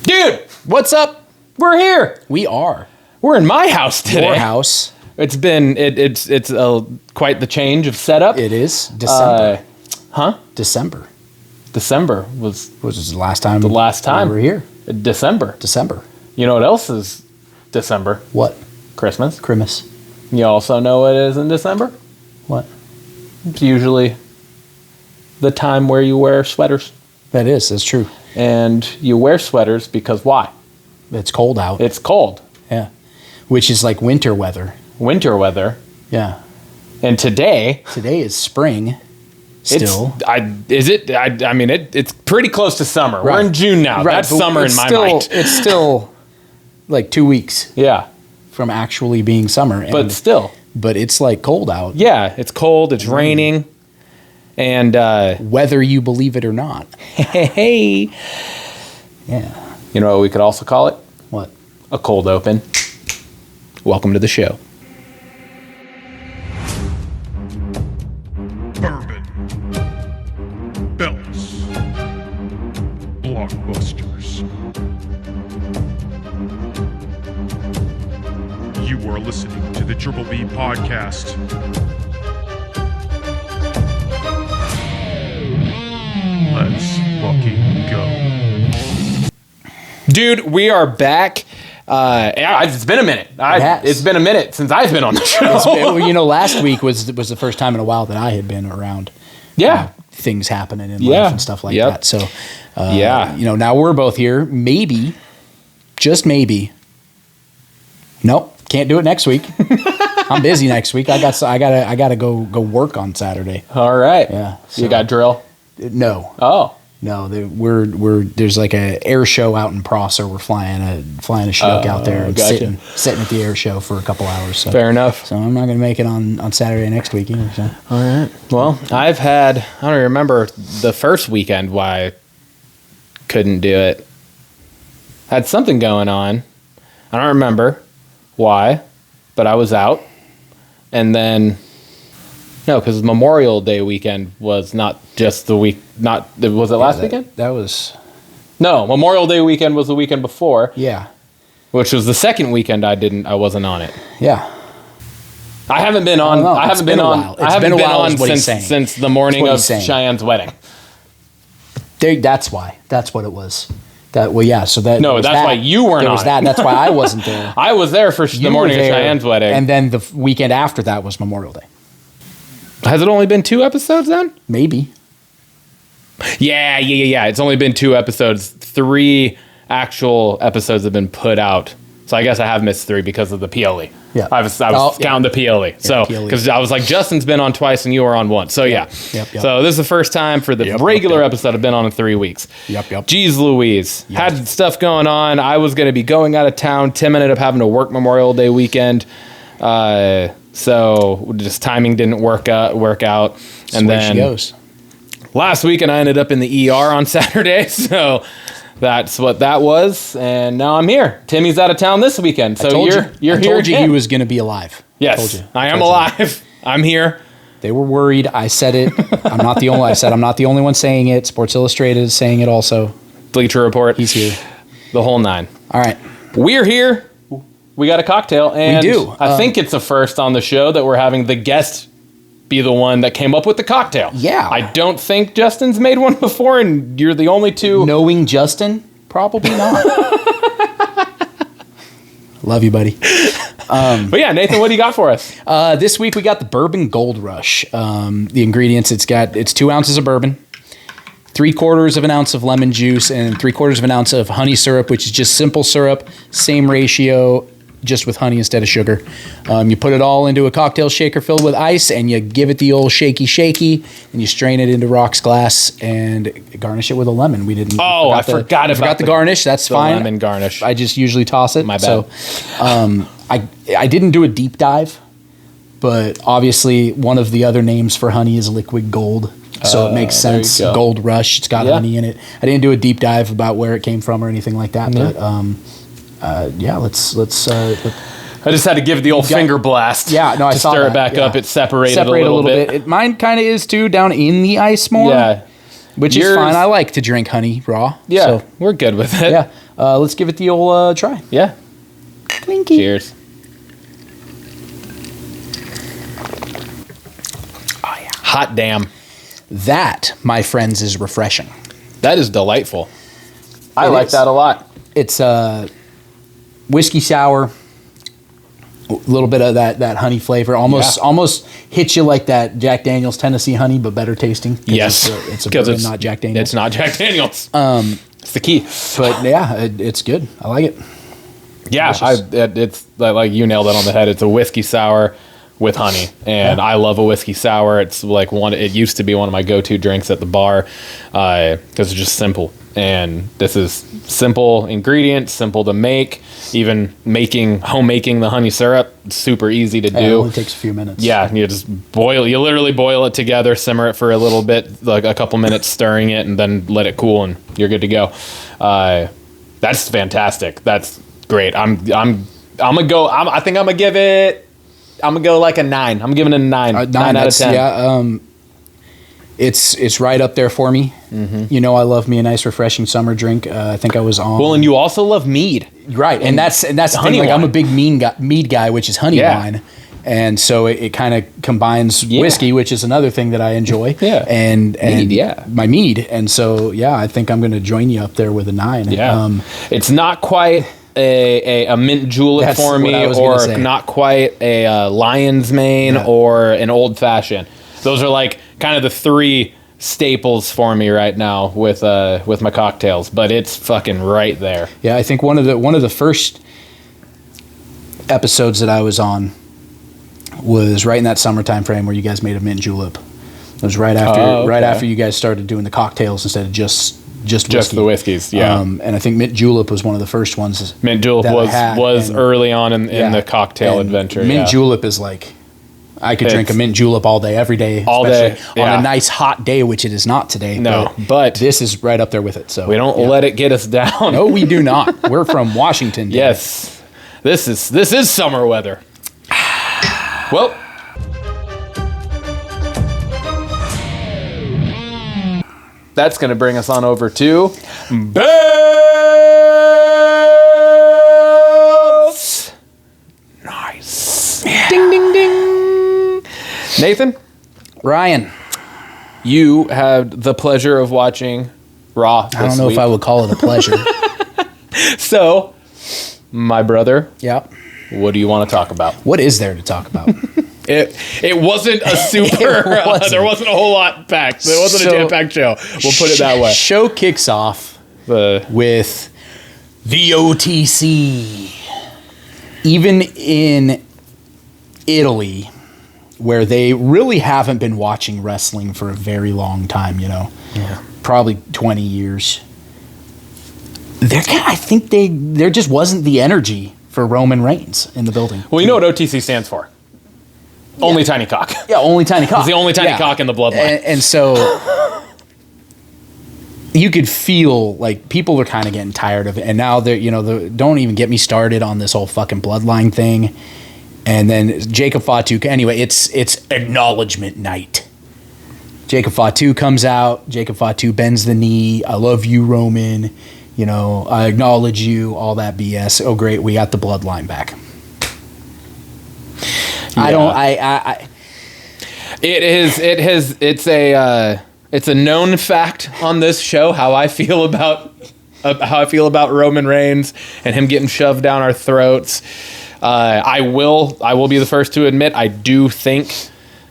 Dude, What's up? we're here. We are. We're in my house today. Your house. It's been it's quite the change of setup. It is December. December was the last time. the last time we were here. December. You know what else is December? What? Christmas. Christmas. You also know what it is in December? What? It's usually the time where you wear sweaters. That's true. And you wear sweaters because why? It's cold out. It's cold. Yeah. Which is like winter weather. Winter weather. Yeah. And today is spring. Still. It's pretty close to summer. Right. We're in June now. Right, That's but summer in my mind. It's still like 2 weeks Yeah. from actually being summer. But still. But it's like cold out. Yeah. It's cold. It's raining. And Whether you believe it or not. hey. Yeah. You know what we could also call it? What? A cold open. Welcome to the show. Bourbon, belts, blockbusters. You are listening to the Triple B podcast. Let's fucking go. Dude, we are back. It's been a minute. It's been a minute since I've been on the show. Last week was the first time in a while that I had been around. Yeah. Things happening in life and stuff like that. So, now we're both here. Maybe, just maybe. Nope, can't do it next week. I'm busy next week. I gotta go work on Saturday. All right. Yeah. So you got drill? No. Oh. No, there's like a air show out in Prosser. We're flying a Chinook out there and gotcha. sitting at the air show for a couple hours. So. Fair enough. So I'm not gonna make it on Saturday next week either. So. All right. Well, I don't remember the first weekend why I couldn't do it. Had something going on. I don't remember why, but I was out, and then. No, because Memorial Day weekend was not just the week. Was it last weekend? That was. No, Memorial Day weekend was the weekend before. Yeah. Which was the second weekend I wasn't on it. Yeah. I haven't been on. I haven't been on. I haven't been on since the morning of Cheyenne's wedding. That's why. That's what it was. So that. No, that's why you weren't on. There was that. That's why I wasn't there. I was there for the morning of Cheyenne's wedding, and then the weekend after that was Memorial Day. Has it only been 2 episodes then? Maybe. Yeah. It's only been 2 episodes. 3 actual episodes have been put out. So I guess I have missed 3 because of the PLE. Yeah. I was counting the PLE. So, because I was like, Justin's been on twice and you were on once. So, yeah. Yep. So, this is the first time for the regular episode I've been on in 3 weeks. Yep. Jeez Louise. Yep. Had stuff going on. I was going to be going out of town. Tim ended up having to work Memorial Day weekend. So just timing didn't work out. And then she goes. Last weekend I ended up in the ER on Saturday. So that's what that was. And now I'm here. Timmy's out of town this weekend. So you're here. I told you he was going to be alive. Yes, I am alive. I'm here. They were worried. I said it. I'm not the only one saying it. Sports Illustrated is saying it also. Bleacher Report. He's here. The whole 9. All right. We're here. We got a cocktail, and we do. I think it's a first on the show that we're having the guest be the one that came up with the cocktail. Yeah. I don't think Justin's made one before, and you're the only two. Knowing Justin, probably not. Love you, buddy. But yeah, Nathan, what do you got for us? This week we got the Bourbon Gold Rush. The ingredients, it's 2 ounces of bourbon, 3/4 of an ounce of lemon juice, and 3/4 of an ounce of honey syrup, which is just simple syrup, same ratio, just with honey instead of sugar. You put it all into a cocktail shaker filled with ice, and you give it the old shaky, and you strain it into rocks glass and garnish it with a lemon. I forgot the garnish. That's fine. Lemon garnish. I just usually toss it. My bad. So, I didn't do a deep dive, but obviously one of the other names for honey is liquid gold. So it makes sense. Gold Rush. It's got honey in it. I didn't do a deep dive about where it came from or anything like that, but let's. I just had to give it the old finger blast. Yeah, no, I saw stir that. it back up. It separated a little bit. Mine kind of is too, down in the ice more. Yeah, which is fine. I like to drink honey raw. Yeah, so we're good with it. Yeah. Let's give it the old try. Yeah. Clinky. Cheers. Oh, yeah. Hot damn. That, my friends, is refreshing. That is delightful. I It like is. that a lot. It's whiskey sour, a little bit of that honey flavor. Almost hits you like that Jack Daniel's Tennessee honey, but better tasting. Yes. It's a bourbon, not Jack Daniel's. It's not Jack Daniels. It's the key. But yeah, it's good. I like it. Yeah, it's like you nailed it on the head. It's a whiskey sour with honey, and I love a whiskey sour. It's like it used to be one of my go-to drinks at the bar because it's just simple. And this is simple ingredients, simple to make. Even homemaking the honey syrup, super easy to do. It only takes a few minutes. Yeah, you just you literally boil it together, simmer it for a little bit, like a couple minutes, stirring it, and then let it cool, and you're good to go. That's fantastic. That's great. I'm gonna go. I think I'm gonna give it. I'm gonna go like a 9. I'm giving it a 9. 9 out of 10. Yeah. It's right up there for me. Mm-hmm. You know, I love me a nice, refreshing summer drink. I think I was on. Well, and you also love mead, right? And that's the thing. honey Like, wine. I'm a big mead guy, which is honey wine, and so it kind of combines whiskey, which is another thing that I enjoy. Yeah, and mead, my mead, and so I think I'm going to join you up there with a 9. Yeah, it's not quite a mint julep That's for what I me, was gonna say. or not quite a lion's mane, or an old fashioned. Those are like kind of the 3 staples for me right now with my cocktails, but it's fucking right there. Yeah, I think one of the first episodes that I was on was right in that summertime frame where you guys made a mint julep. It was right after you guys started doing the cocktails instead of just whiskey. Just the whiskeys, yeah. And I think mint julep was one of the first ones. Mint julep that I had, was and- early on in the cocktail and adventure. Mint julep is like, I could drink a mint julep all day, every day, all day, especially on a nice hot day, which it is not today. No, but this is right up there with it. So we don't let it get us down. No, we do not. We're from Washington. Today. Yes, this is summer weather. Well, that's going to bring us on over to bells. Nice. Yeah. Ding ding ding. Nathan, Ryan, you had the pleasure of watching Raw. I don't know if I would call it a pleasure. So, my brother, Yeah. what do you want to talk about? What is there to talk about? It wasn't a super. There wasn't a whole lot packed. There wasn't a jam-packed show. We'll put it that way. Show kicks off with the OTC. Even in Italy, where they really haven't been watching wrestling for a very long time, probably 20 years. I think there just wasn't the energy for Roman Reigns in the building. Well, you know what OTC stands for? Only tiny cock. Yeah, only tiny cock. It's the only tiny cock in the bloodline. And so you could feel like people are kind of getting tired of it. And now don't even get me started on this whole fucking bloodline thing. And then Jacob Fatu. Anyway, it's acknowledgement night. Jacob Fatu comes out. Jacob Fatu bends the knee. I love you, Roman. I acknowledge you. All that BS. Oh, great, we got the bloodline back. Yeah. It's a known fact on this show how I feel about Roman Reigns and him getting shoved down our throats. I will be the first to admit I do think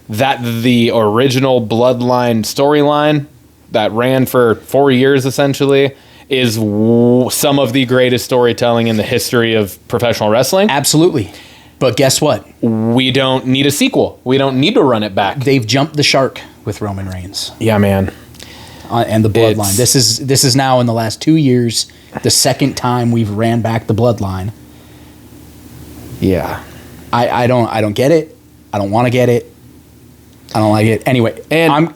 that the original bloodline storyline that ran for 4 years essentially is some of the greatest storytelling in the history of professional wrestling. Absolutely. But guess what? We don't need a sequel. We don't need to run it back. They've jumped the shark with Roman Reigns. Yeah, man. And the bloodline. This is now in the last 2 years the second time we've ran back the bloodline. Yeah. I don't get it. I don't want to get it. I don't like it. Anyway, and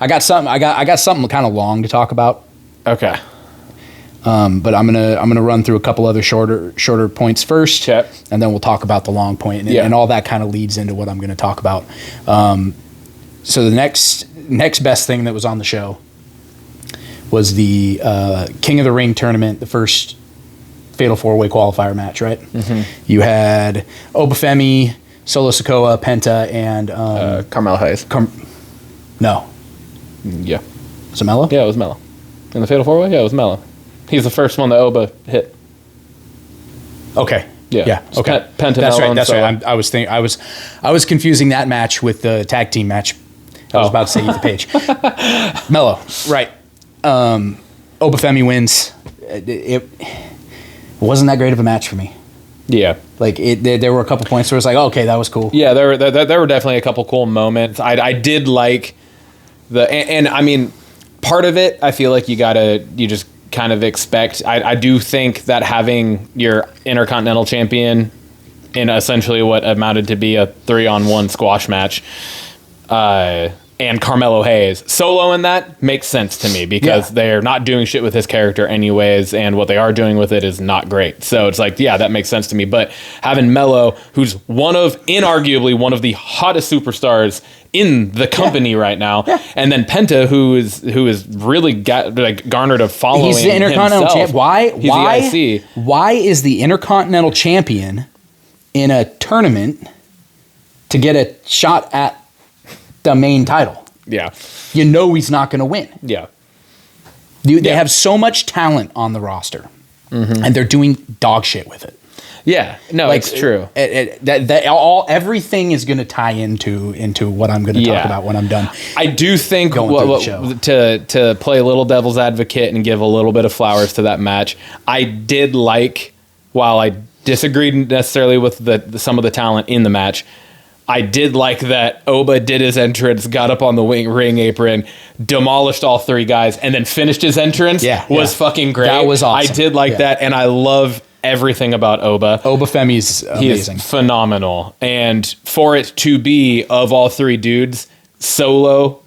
I got something kind of long to talk about. Okay. But I'm gonna run through a couple other shorter points first, Check. and then we'll talk about the long point, and all that kind of leads into what I'm going to talk about. So the next best thing that was on the show was the King of the Ring tournament, the first Fatal 4-Way qualifier match, right? You had Obafemi, Solo Sikoa, Penta, and Carmelo Hayes. No. Yeah. Was it Mello? Yeah, it was Mello. In the Fatal 4-Way? Yeah, it was Mello. He's the first one that Oba hit. Okay. Yeah. Okay. Penta, that's Mello, right. and That's Solo. right. I was confusing that match with the tag team match. I was about to say Ethan Page. Mello. Right. Obafemi wins. It wasn't that great of a match for me. Yeah. Like there were a couple points where it was like, okay, that was cool. Yeah, there were definitely a couple cool moments. I did like and I mean, part of it, I feel like you just kind of expect. I do think that having your Intercontinental Champion in essentially what amounted to be a 3-on-1 squash match, and Carmelo Hayes solo in that makes sense to me because they're not doing shit with his character anyways, and what they are doing with it is not great. So it's like, yeah, that makes sense to me. But having Mello, who's inarguably one of the hottest superstars in the company right now, and then Penta, who is really garnered a following. He's the Intercontinental champ. Why? The IC. Why is the Intercontinental Champion in a tournament to get a shot at the main title? Yeah. You know he's not going to win. Yeah. They have so much talent on the roster, and they're doing dog shit with it. Yeah. No, it's true. Everything is going to tie into what I'm going to talk about when I'm done. I do think to play a little devil's advocate and give a little bit of flowers to that match, I did like, while I disagreed necessarily with some of the talent in the match, I did like that Oba did his entrance, got up on the ring apron, demolished all three guys, and then finished his entrance. Was fucking great. That was awesome. I did like that, and I love everything about Oba. Obafemi's amazing. He is phenomenal. And for it to be, of all three dudes, Solo,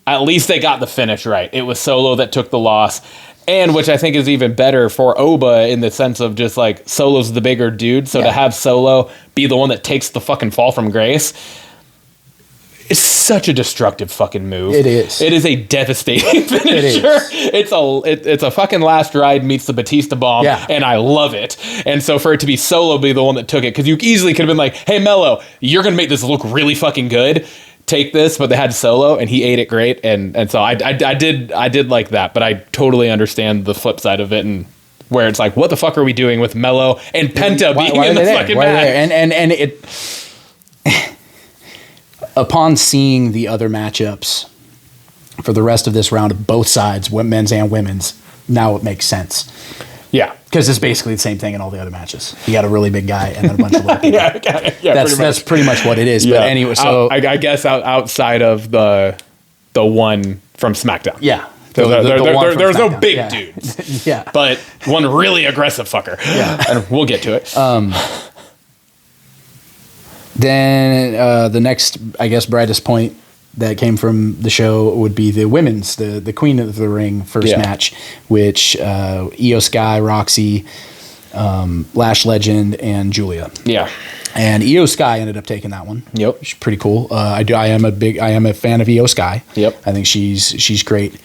at least they got the finish right. It was Solo that took the loss. And which I think is even better for Oba in the sense of just like Solo's the bigger dude. So to have Solo be the one that takes the fucking fall from grace is such a destructive fucking move. It is. It is a devastating finisher. It's a fucking last ride meets the Batista bomb. Yeah. And I love it. And so for it to be Solo be the one that took it, because you easily could have been like, hey, Mello, you're going to make this look really fucking good. Take this, but they had Solo and he ate it great, and so I did like that, but I totally understand the flip side of it, and where it's like, what the fuck are we doing with Mello and Penta being in this fucking match? And it upon seeing the other matchups for the rest of this round of both sides, men's and women's, now it makes sense. Yeah, because it's basically the same thing in all the other matches. You got a really big guy and then a bunch of little people. That's pretty much what it is. Yeah. But anyway, so I guess outside of the one from SmackDown. Yeah. There's no big dudes. Yeah. But one really aggressive fucker. Yeah. And we'll get to it. Then the next, I guess, brightest point that came from the show would be the women's, the Queen of the Ring first match, which Io Sky, Roxy, Lash Legend, and Julia. Yeah. And Io Sky ended up taking that one. Yep. She's pretty cool. I am a fan of Io Sky. Yep. I think she's great.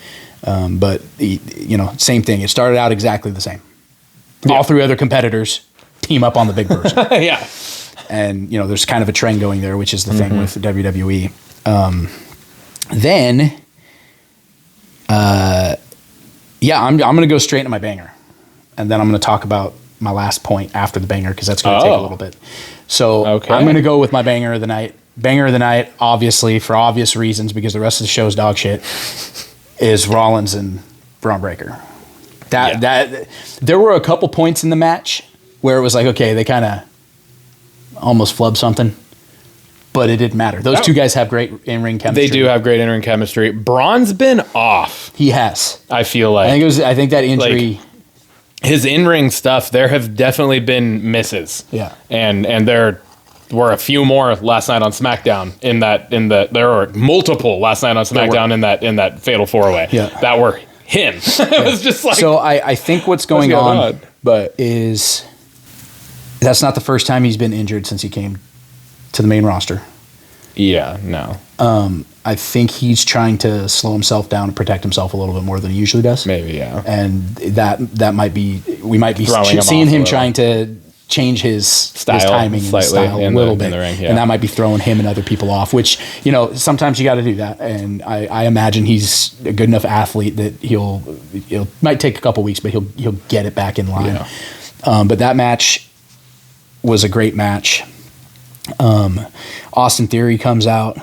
But same thing. It started out exactly the same. Yep. All three other competitors team up on the big person. Yeah. And there's kind of a trend going there, which is the thing with WWE. Then, I'm going to go straight into my banger, and then I'm going to talk about my last point after the banger because that's going to take a little bit. So I'm going to go with my banger of the night. Banger of the night, obviously for obvious reasons, because the rest of the show's dog shit, is Rollins and Braun Breaker. That there were a couple points in the match where it was like, okay, they kind of almost flubbed something. But it didn't matter. Those two guys have great in-ring chemistry. They do have great in-ring chemistry. Braun's been off. He has. I feel like. I think that injury. Like, his in-ring stuff, there have definitely been misses. Yeah. And there were a few more last night on SmackDown there were multiple last night on SmackDown in that Fatal 4-Way. Yeah. That were him. It was just like. So I think what's going on is that's not the first time he's been injured since he came to the main roster. Yeah, no. I think he's trying to slow himself down and protect himself a little bit more than he usually does. Maybe, yeah. And that might be, we might be Throwing seeing him him trying to change his timing and style a little bit. And that might be throwing him and other people off, which, you know, sometimes you got to do that. And I imagine he's a good enough athlete that he'll might take a couple weeks, but he'll get it back in line. Yeah. But that match was a great match. Austin Theory comes out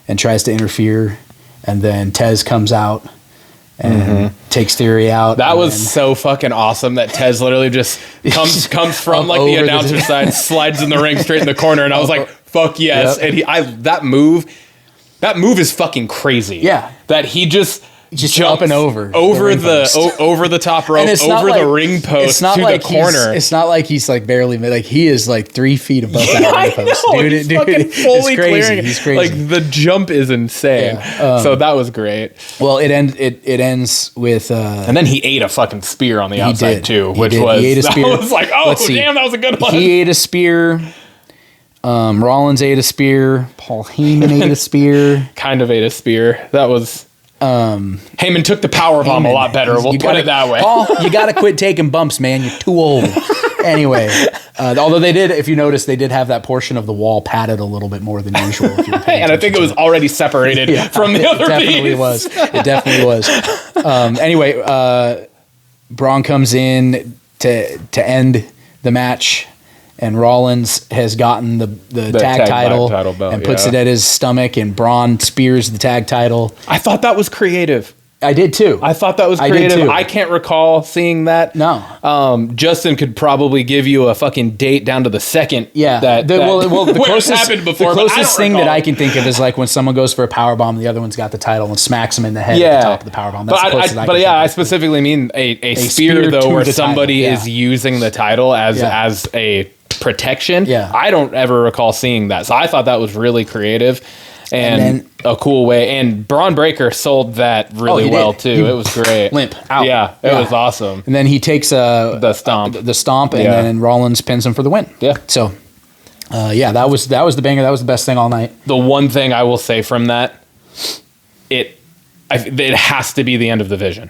and tries to interfere, and then Tez comes out and takes Theory out. That was so fucking awesome that Tez literally just comes from like the announcer side, slides in the ring straight in the corner, and I was like, fuck yes. Yep. And that move is fucking crazy. Yeah. That he just jumps up and over the top rope, over the ring post to the corner. It's not like he's like barely like he is like 3 feet above that ring post. Dude, he's fucking fully clearing. He's crazy. Like the jump is insane. Yeah. So that was great. Well, it ends with and then he ate a fucking spear on the outside too, he ate a spear. I was like, oh damn, that was a good one. He ate a spear. Rollins ate a spear. Paul Heyman ate a spear. Kind of ate a spear. That was. Heyman took the powerbomb a lot better. We'll put it that way. Paul, you got to quit taking bumps, man. You're too old. Anyway, although they did, if you notice, they did have that portion of the wall padded a little bit more than usual. If you and I think it was already separated from the other piece. It definitely was. Anyway, Braun comes in to end the match. And Rollins has gotten the tag title belt, and puts it at his stomach, and Braun spears the tag title. I thought that was creative. I did too. I thought that was creative. I can't recall seeing that. No. Justin could probably give you a fucking date down to the second. Yeah. The closest happened before. The closest thing that I can think of is like when someone goes for a powerbomb, and the other one's got the title and smacks him in the head at the top of the powerbomb. That's I specifically mean a spear though, where somebody is using the title as a protection. Yeah. I don't ever recall seeing that. So I thought that was really creative and a cool way. And Braun Breaker sold that really well too. It was great. Limp out. Yeah, it was awesome. And then he takes the stomp, and then Rollins pins him for the win. Yeah. So that was the banger. That was the best thing all night. The one thing I will say from that, it has to be the end of the Vision.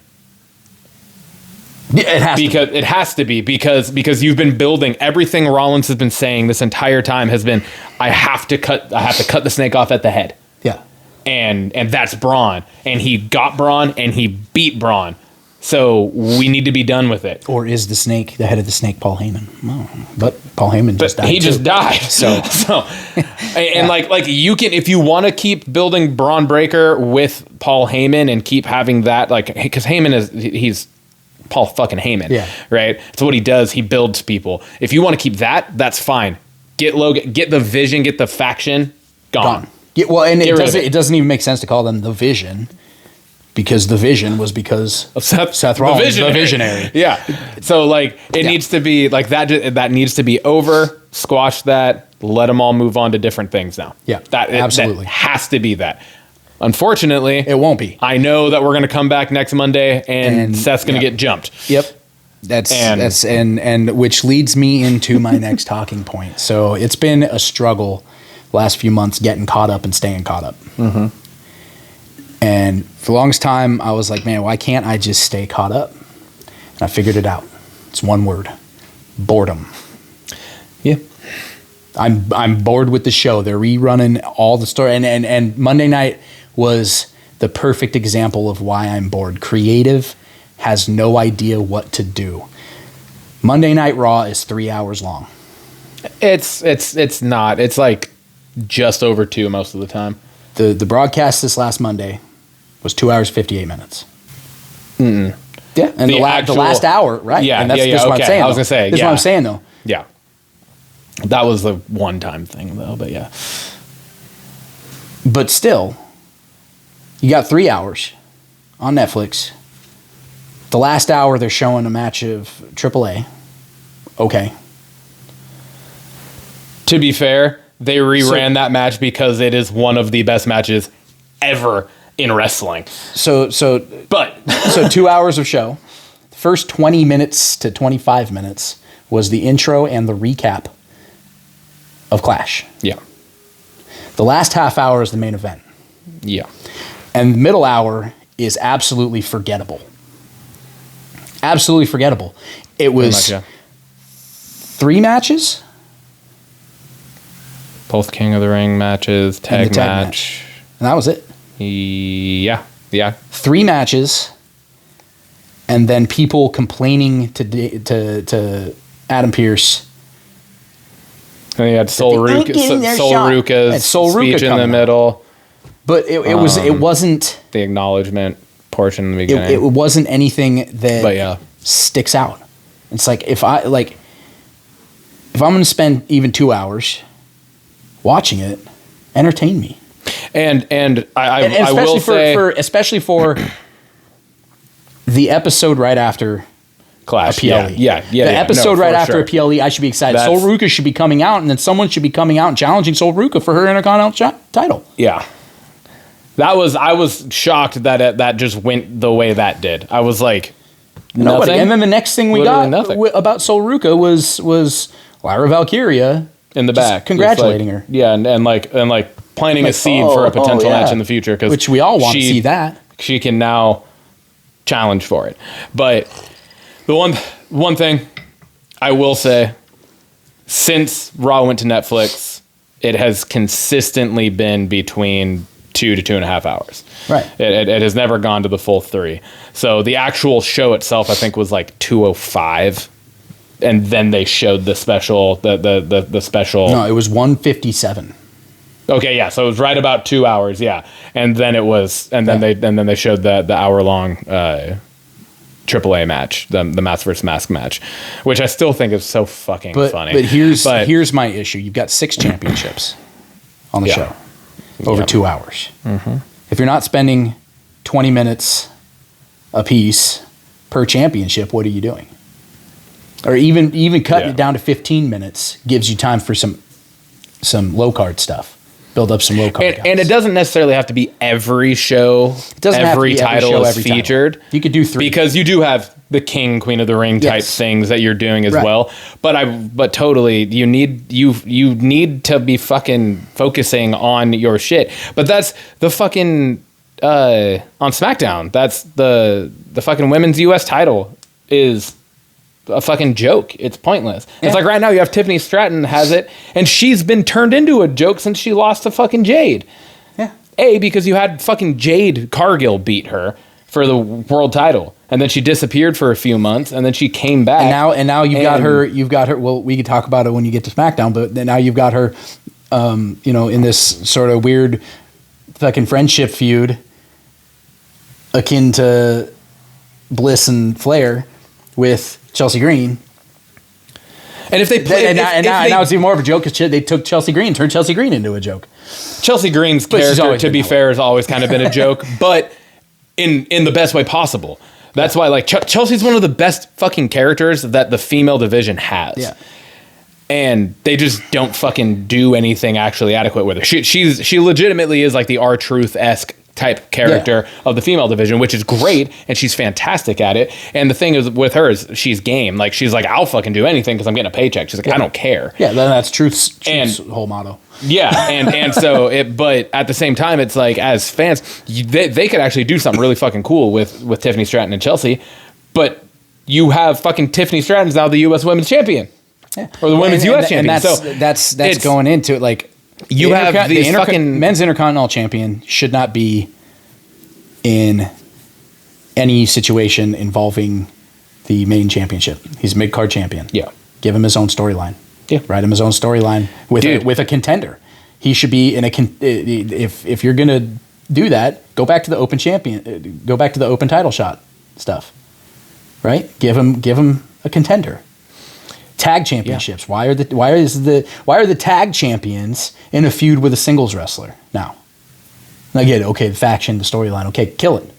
It has to be because you've been building everything Rollins has been saying this entire time has been I have to cut the snake off at the head. Yeah. And that's Braun. And he got Braun and he beat Braun. So we need to be done with it. Or is the head of the snake Paul Heyman? Oh, but Paul Heyman just died. He just died. So and like you can, if you want to keep building Braun Breaker with Paul Heyman and keep having that, like, because Heyman he's Paul fucking Heyman, right? It's what he does. He builds people. If you want to keep that, that's fine. Get Logan, get the Vision, get the faction gone. Yeah, well, and it doesn't even make sense to call them the Vision because the Vision was because of Seth Rollins, the visionary. Yeah. So like it needs to be like that. That needs to be over. Squash that. Let them all move on to different things now. Yeah, absolutely. That has to be that. Unfortunately, it won't be. I know that we're going to come back next Monday and Seth's going to get jumped. Yep. That's which leads me into my next talking point. So it's been a struggle last few months getting caught up and staying caught up. Mm-hmm. And for the longest time, I was like, man, why can't I just stay caught up? And I figured it out. It's one word: boredom. Yeah. I'm bored with the show. They're rerunning all the story, and Monday night was the perfect example of why I'm bored. Creative has no idea what to do. Monday Night Raw is 3 hours long. It's not. It's like just over 2 most of the time. The broadcast this last Monday was 2 hours 58 minutes. Mm-mm. Yeah, and the last hour, right? Yeah, and that's what I'm saying. I was gonna say, that's what I'm saying though. Yeah, that was the one-time thing though, but yeah. But still, you got 3 hours on Netflix. The last hour, they're showing a match of AAA. Okay. To be fair, they reran that match because it is one of the best matches ever in wrestling. So 2 hours of show. The first 20 minutes to 25 minutes was the intro and the recap of Clash. Yeah. The last half hour is the main event. Yeah. And middle hour is absolutely forgettable. Absolutely forgettable. It was Pretty much, 3 matches. Both King of the Ring matches, And tag the tag match. And that was it. Yeah. 3 matches. And then people complaining to Adam Pearce. And you had Sol Ruka's speech in the middle. But it wasn't the acknowledgement portion in the beginning. it wasn't anything that But sticks out. It's like if I'm going to spend even 2 hours watching it, entertain me. And I will say, especially for the episode right after Clash. a PLE. Yeah. The episode right after a PLE, I should be excited. That's- Sol Ruka should be coming out, and then someone should be coming out and challenging Sol Ruka for her Intercontinental title. Yeah. I was shocked that that just went the way that did. I was like, Nobody. nothing. And then the next thing we Literally got nothing. About Sol Ruka was Lyra Valkyria in the just back, congratulating just like, her. Yeah, and planting a seed for a potential match in the future, because which we all want to see that. She can now challenge for it. But the one thing I will say, since Raw went to Netflix, it has consistently been between 2 to 2.5 hours. Right. It has never gone to the full 3. So the actual show itself, I think, was like 2:05, and then they showed the special. The special. No, it was 1:57. Okay, yeah. So it was right about 2 hours. Yeah, and then it was, and then they showed the hour long AAA match, the mask versus mask match, which I still think is so fucking funny. But here's my issue. You've got 6 championships on the show over 2 hours. Mm-hmm. If you're not spending 20 minutes a piece per championship, what are you doing? Or even cutting it down to 15 minutes gives you time for some low card stuff. Build up some low card guys. And it doesn't necessarily have to be every show. Every title is featured. You could do 3 because you do have the King, Queen of the Ring type things that you're doing as well. But totally, you need to be fucking focusing on your shit. But that's the fucking on SmackDown. That's the fucking women's US title is a fucking joke. It's pointless. Yeah. It's like right now you have Tiffany Stratton has it, and she's been turned into a joke since she lost to fucking Jade. Yeah. Because you had fucking Jade Cargill beat her for the world title, and then she disappeared for a few months, and then she came back. And now you've got her. Well, we could talk about it when you get to SmackDown, but now you've got her, in this sort of weird fucking friendship feud akin to Bliss and Flair with Chelsea Green. And if they play, now it's even more of a joke because they took Chelsea Green, turned Chelsea Green into a joke. Chelsea Green's character, to be fair, has always kind of been a joke, but in the best way possible. That's why, like, Chelsea's one of the best fucking characters that the female division has. Yeah. And they just don't fucking do anything actually adequate with her. She legitimately is like the R-Truth-esque type character of the female division, which is great, and she's fantastic at it. And the thing is with her is she's game. Like, she's like, I'll fucking do anything because I'm getting a paycheck. She's like, I don't care. Yeah, that's Truth's whole motto. Yeah, and so but at the same time, it's like, as fans, they could actually do something really fucking cool with Tiffany Stratton and Chelsea, but you have fucking Tiffany Stratton's now the U.S. Women's Champion, or the Women's U.S. Champion. And that's going into it. Like, you have the fucking men's Intercontinental Champion should not be in any situation involving the main championship. He's a mid-card champion. Yeah, give him his own storyline. Yeah, write him his own storyline with a contender. He should be in if you're gonna do that, go back to the open champion. Go back to the open title shot stuff. Right? Give him a contender. Tag championships. Yeah. Why are the tag champions in a feud with a singles wrestler now? I get it. Okay, the faction, the storyline. Okay, kill it.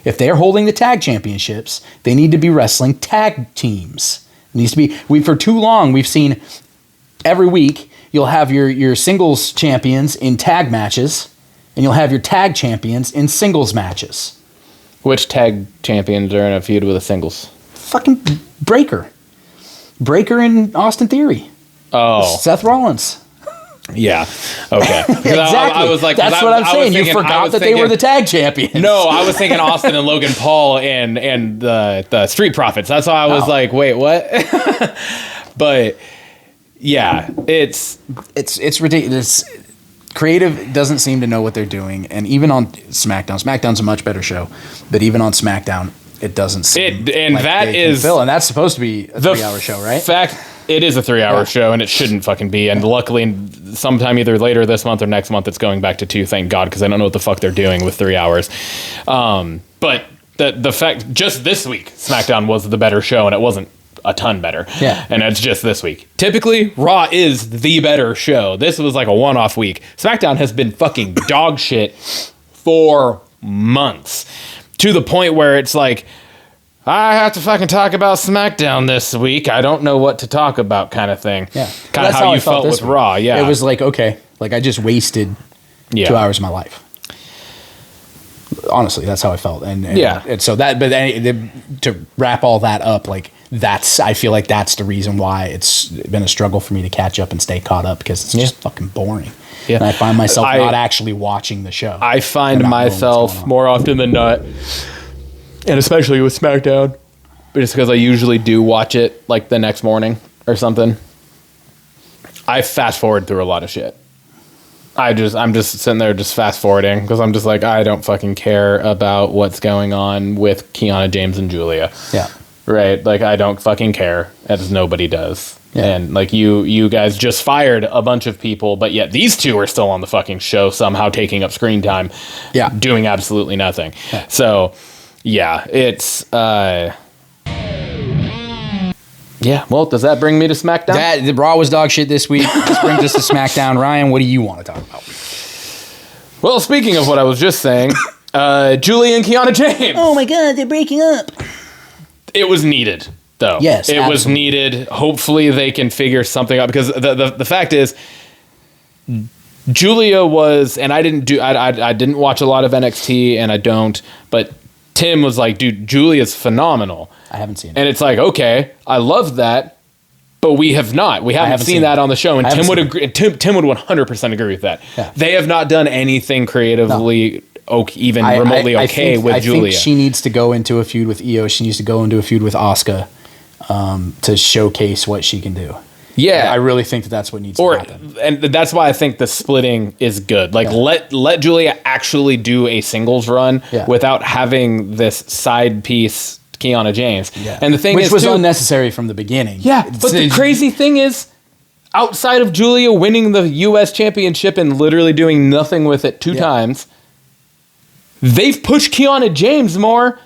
If they're holding the tag championships, they need to be wrestling tag teams. It needs to be. For too long, we've seen every week you'll have your singles champions in tag matches, and you'll have your tag champions in singles matches. Which tag champions are in a feud with a singles? Fucking Breaker and Austin Theory. Oh, Seth Rollins. Yeah. Okay. Exactly. I was like, that's what I'm saying. You forgot that they were the tag champions. No, I was thinking Austin and Logan Paul and the Street Profits. That's why I was like, wait, what? But yeah, it's ridiculous. Creative doesn't seem to know what they're doing, and even on SmackDown's a much better show, but even on SmackDown, it doesn't seem. And like that they is can fill, and that's supposed to be a 3-hour show, right? Fact. It is a 3-hour show, and it shouldn't fucking be. And luckily, sometime either later this month or next month, it's going back to 2. Thank God, because I don't know what the fuck they're doing with 3 hours. But the fact, just this week, SmackDown was the better show, and it wasn't a ton better. Yeah. And it's just this week. Typically, Raw is the better show. This was like a one-off week. SmackDown has been fucking dog shit for months, to the point where it's like, I have to fucking talk about SmackDown this week. I don't know what to talk about, kind of thing. Yeah. Kind of how you felt with Raw. Yeah. It was like, okay, like I just wasted 2 hours of my life. Honestly, that's how I felt. And so that, but to wrap all that up, like I feel like that's the reason why it's been a struggle for me to catch up and stay caught up, because it's just fucking boring. Yeah. And I find myself not actually watching the show. I find myself more often than not, and especially with SmackDown, just because I usually do watch it like the next morning or something, I fast forward through a lot of shit. I'm just sitting there just fast forwarding, because I'm just like, I don't fucking care about what's going on with Kiana James and Julia. Yeah. Right? Like, I don't fucking care, as nobody does. Yeah. And like you guys just fired a bunch of people, but yet these two are still on the fucking show, somehow taking up screen time, doing absolutely nothing. Yeah. So yeah, it's well, does that bring me to SmackDown? The Raw was dog shit this week. This brings us to SmackDown. Ryan, what do you want to talk about? Well, speaking of what I was just saying, Julie and Kiana James. Oh my God, they're breaking up. It was needed, though. Yes, it was needed. Hopefully they can figure something out, because the fact is, Julia was, and I didn't watch a lot of NXT, and I don't, but Tim was like, dude, Julia's phenomenal. I haven't seen it. And it's like, okay, I love that, but we haven't seen that on the show. And Tim would agree. Tim would 100% agree with that. Yeah. They have not done anything creatively even remotely okay with Julia. I think she needs to go into a feud with Io. She needs to go into a feud with Asuka to showcase what she can do. Yeah, I really think that's what needs to happen. And that's why I think the splitting is good. Like, let Julia actually do a singles run without having this side piece, Kiana James. Yeah. And the thing which was unnecessary from the beginning. Yeah, but the crazy thing is, outside of Julia winning the U.S. Championship and literally doing nothing with it 2 times, they've pushed Kiana James more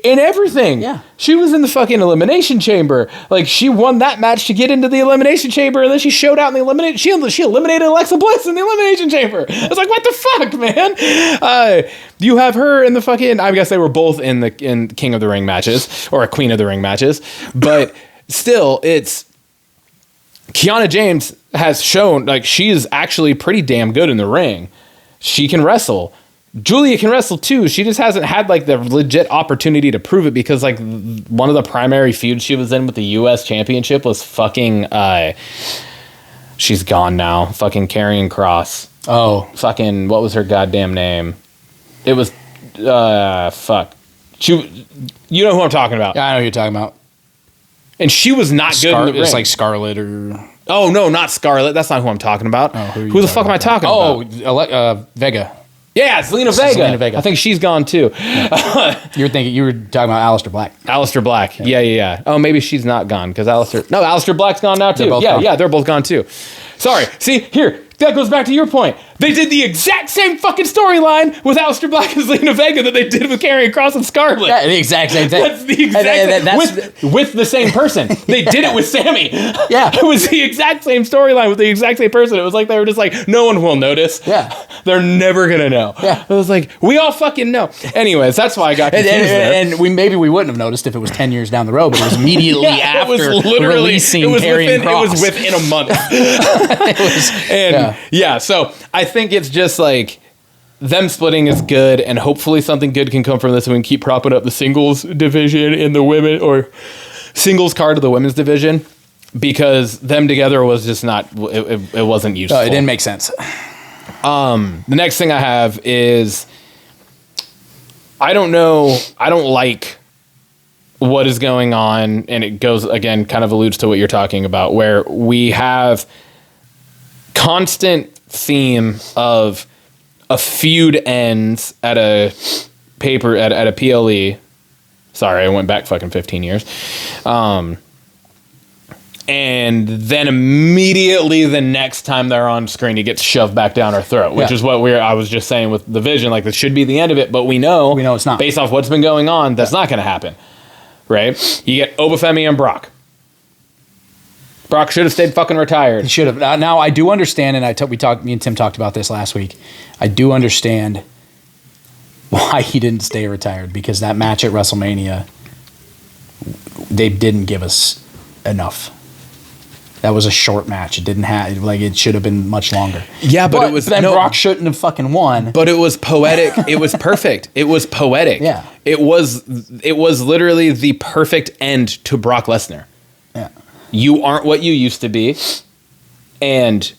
in everything. Yeah. She was in the fucking Elimination Chamber. Like, she won that match to get into the Elimination Chamber, and then she showed out in the Elimination. She eliminated Alexa Bliss in the Elimination Chamber. I was like, what the fuck, man? You have her in the fucking, I guess they were both in King of the Ring matches, or Queen of the Ring matches, but still, it's, Kiana James has shown, like, she is actually pretty damn good in the ring. She can wrestle. Julia can wrestle too. She just hasn't had like the legit opportunity to prove it, because like one of the primary feuds she was in with the U.S. Championship was fucking she's gone now. Fucking Karrion Kross. Oh, fucking what was her goddamn name? It was fuck. You know who I'm talking about? Yeah, I know who you're talking about. And she was not good in the ring. It's like Scarlett or. Oh no, not Scarlett. That's not who I'm talking about. Oh, who the fuck am I talking about? Oh, Vega. Yeah, Zelina Vega. I think she's gone too. Yeah. You were talking about Aleister Black. Aleister Black. Yeah. Oh, maybe she's not gone, because Aleister Black's gone now too. They're both gone too. Sorry. See, here, that goes back to your point. They did the exact same fucking storyline with Aleister Black and Zelina Vega that they did with Karrion Kross and Scarlett. Yeah, the exact same thing. That's the exact same. With the same person. They did it with Sammy. Yeah. It was the exact same storyline with the exact same person. It was like they were just like, no one will notice. Yeah. They're never going to know. Yeah. It was like, we all fucking know. Anyways, that's why I got confused and we wouldn't have noticed if it was 10 years down the road, but it was immediately after releasing Karrion Kross. It was within a month. So I think it's just like them splitting is good, and hopefully something good can come from this, and we can keep propping up the singles division in the women, or singles card of the women's division. because them together was just not, it wasn't useful. No, it didn't make sense. The next thing I have is, I don't like what is going on, and it goes, again, kind of alludes to what you're talking about, where we have constant theme of a feud ends at a at a PLE. Sorry, I went back fucking 15 years. And then immediately the next time they're on screen, it gets shoved back down our throat, which is what I was just saying with the Vision. Like, this should be the end of it, but we know it's not. Based off what's been going on, that's not going to happen, right? You get Obafemi and Brock. Brock should have stayed fucking retired. He should have. Now, I do understand, and me and Tim talked about this last week. I do understand why he didn't stay retired, because that match at WrestleMania, they didn't give us enough. That was a short match. It didn't have, like, it should have been much longer. Yeah, but it was, then Brock shouldn't have fucking won. But it was poetic. It was perfect. It was poetic. Yeah. It was literally the perfect end to Brock Lesnar. Yeah. You aren't what you used to be, and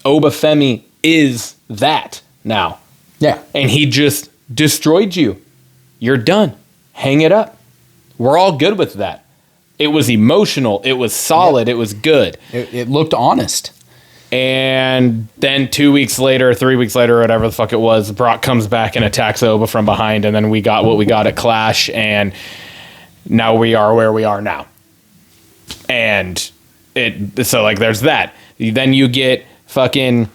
Obafemi is that now. Yeah. And he just destroyed you. You're done. Hang it up. We're all good with that. It was emotional. It was solid. It was good. It looked honest. And then 2 weeks later, 3 weeks later, whatever the fuck it was, Brock comes back and attacks Oba from behind, and then we got what we got at Clash, and now we are where we are now. And so, like, there's that. Then you get fucking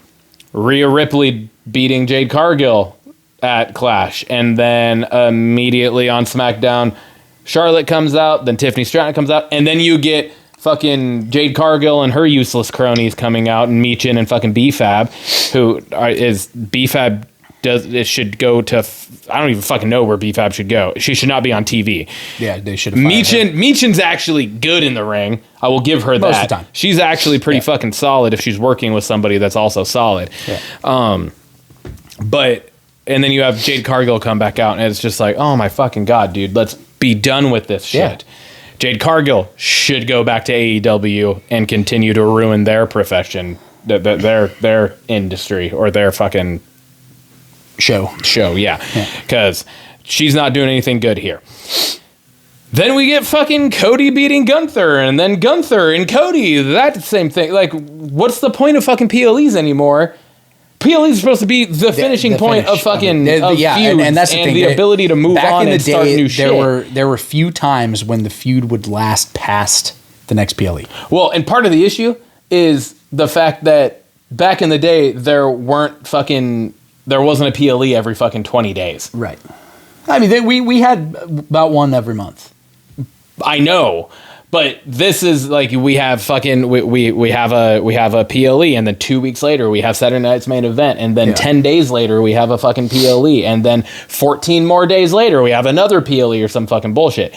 Rhea Ripley beating Jade Cargill at Clash, and then immediately on SmackDown, Charlotte comes out, then Tiffany Stratton comes out, and then you get fucking Jade Cargill and her useless cronies coming out, and Meechin and fucking B-Fab, who is B-Fab it should go to, I don't even fucking know where B-Fab should go. She should not be on TV. Yeah, they should have fired her. Meechin's actually good in the ring. I will give her that. Most of the time. She's actually pretty fucking solid if she's working with somebody that's also solid. Yeah. But, and then you have Jade Cargill come back out, and it's just like, oh my fucking God, dude, let's be done with this shit. Yeah. Jade Cargill should go back to AEW and continue to ruin their profession, their industry, or their fucking show, yeah. Because she's not doing anything good here. Then we get fucking Cody beating Gunther, and then Gunther and Cody, that same thing. Like, what's the point of fucking PLEs anymore? PLEs are supposed to be the finishing point of fucking feuds, and that's the thing. The ability to move on and start new shit. There were few times when the feud would last past the next PLE. Well, and part of the issue is the fact that back in the day there wasn't a PLE every fucking 20 days. Right. I mean, we had about one every month. I know. But this is like, we have fucking we have a PLE, and then 2 weeks later we have Saturday Night's Main Event, and then 10 days later we have a fucking PLE, and then 14 more days later we have another PLE or some fucking bullshit.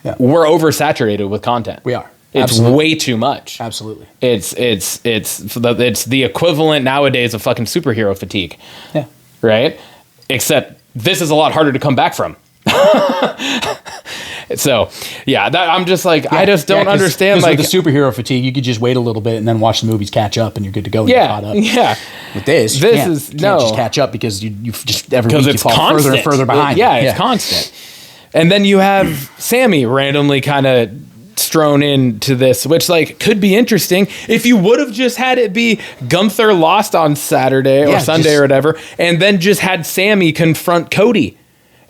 Yeah. We're oversaturated with content. We are. It's Absolutely. Way too much. Absolutely. It's the equivalent nowadays of fucking superhero fatigue. Yeah. Right? Except this is a lot harder to come back from. So, yeah, I'm just like, I just don't understand. Like, with the superhero fatigue, you could just wait a little bit and then watch the movies catch up, and you're good to go. And you're caught up. Yeah. With this you can't just catch up, because you just every week you fall further and further behind. It's constant. And then you have Sammy randomly kind of strewn into this, which, like, could be interesting if you would have just had it be Gunther lost on Saturday or Sunday or whatever, and then just had Sammy confront Cody.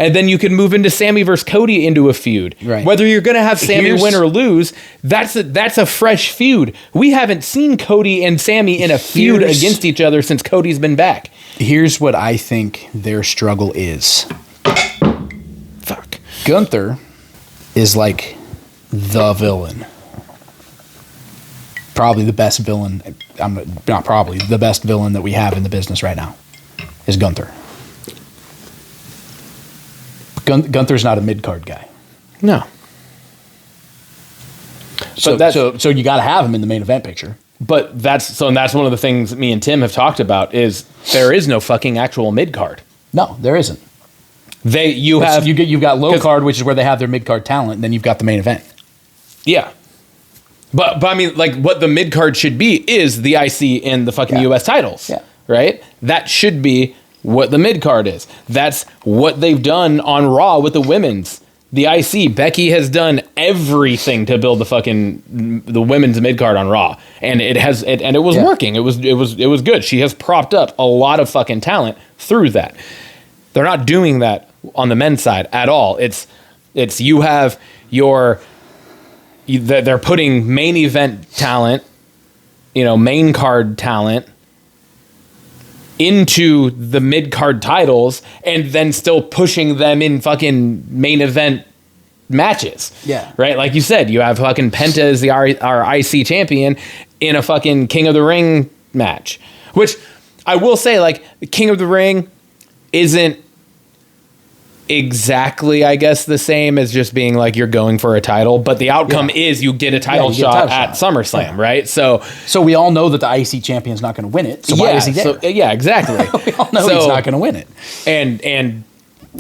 And then you can move into Sammy versus Cody into a feud. Right. Whether you're going to have Sammy win or lose, that's a fresh feud. We haven't seen Cody and Sammy in a feud against each other since Cody's been back. Here's what I think their struggle is. Fuck. Gunther is like the villain. Probably the best villain. Not probably, the best villain that we have in the business right now is Gunther. Gunther's not a mid-card guy. No. So you got to have him in the main event picture. But that's one of the things me and Tim have talked about is there is no fucking actual mid-card. No, there isn't. You've got low card, which is where they have their mid-card talent, and then you've got the main event. Yeah. But I mean, like, what the mid card should be is the IC and the fucking US titles. Yeah. Right? That should be what the mid card is. That's what they've done on Raw with the women's. The IC, Becky has done everything to build the women's mid card on Raw, and it was working. It was good. She has propped up a lot of fucking talent through that. They're not doing that on the men's side at all. It's you have they're putting main event talent, main card talent into the mid-card titles and then still pushing them in fucking main event matches. Yeah. Right? Like you said, you have fucking Penta as our IC champion in a fucking King of the Ring match. Which I will say, like, the King of the Ring isn't exactly, I guess, the same as just being like you're going for a title, but the outcome is you get a title shot at SummerSlam, right? So we all know that the IC champion's not going to win it. So why is he there? Yeah, exactly. We all know he's not going to win it. And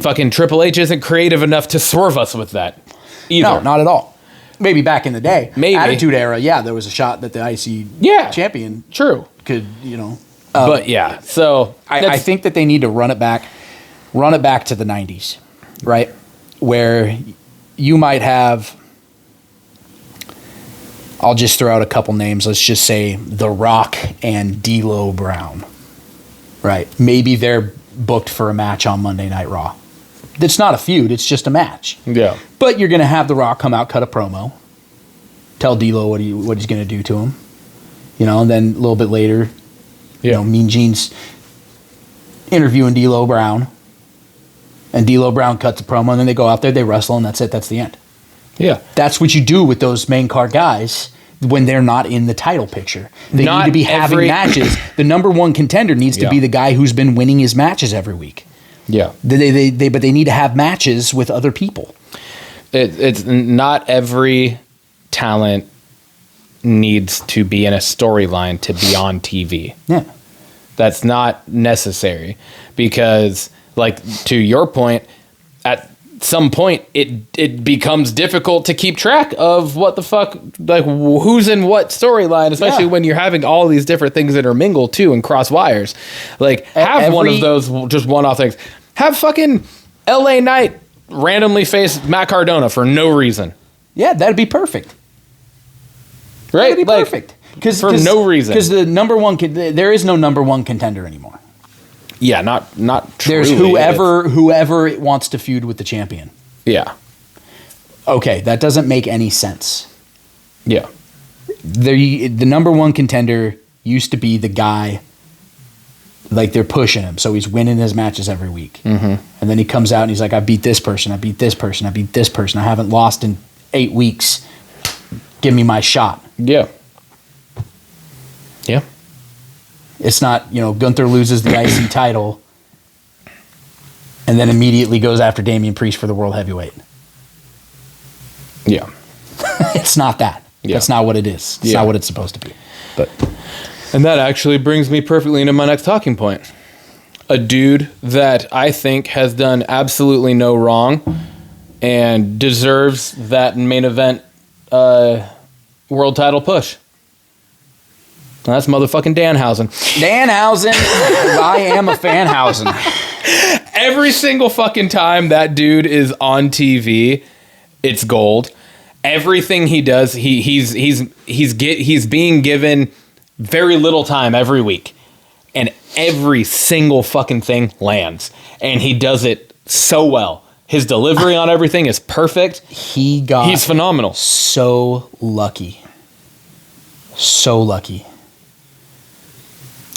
fucking Triple H isn't creative enough to swerve us with that either. No, not at all. Maybe back in the day, maybe Attitude Era, there was a shot that the IC champion could, but yeah, so I think that they need to run it back to the 90s, right? Where you might have, I'll just throw out a couple names. Let's just say The Rock and D'Lo Brown, right? Maybe they're booked for a match on Monday Night Raw. It's not a feud, it's just a match. Yeah. But you're going to have The Rock come out, cut a promo, tell D'Lo what he's going to do to him. And then a little bit later, Mean Gene's interviewing D'Lo Brown. And D'Lo Brown cuts a promo, and then they go out there, they wrestle, and that's it. That's the end. Yeah. That's what you do with those main card guys when they're not in the title picture. They need to be having matches. The number one contender needs to be the guy who's been winning his matches every week. Yeah. But they need to have matches with other people. It's not every talent needs to be in a storyline to be on TV. Yeah. That's not necessary because, like, to your point, at some point it becomes difficult to keep track of what the fuck, like, who's in what storyline, especially when you're having all these different things intermingle too and cross wires. Like, have one of those just one-off things. Have fucking LA Knight randomly face Matt Cardona for no reason. Yeah, that'd be perfect. Right? That'd be perfect. For no reason. Because there is no number one contender anymore. Yeah, not truly. There's whoever wants to feud with the champion. Yeah. Okay, that doesn't make any sense. Yeah. The number one contender used to be the guy, like, they're pushing him, so he's winning his matches every week. Mm-hmm. And then he comes out and he's like, I beat this person, I beat this person, I beat this person. I haven't lost in 8 weeks. Give me my shot. Yeah. Yeah. It's not, Gunther loses the IC title and then immediately goes after Damian Priest for the World Heavyweight. Yeah. It's not that. Yeah. That's not what it is. It's not what it's supposed to be. And that actually brings me perfectly into my next talking point. A dude that I think has done absolutely no wrong and deserves that main event world title push. That's motherfucking Danhausen. Danhausen. I am a Fanhausen. Every single fucking time that dude is on TV, it's gold. Everything he does, he's being given very little time every week. And every single fucking thing lands. And he does it so well. His delivery on everything is perfect. He's phenomenal. So lucky. So lucky.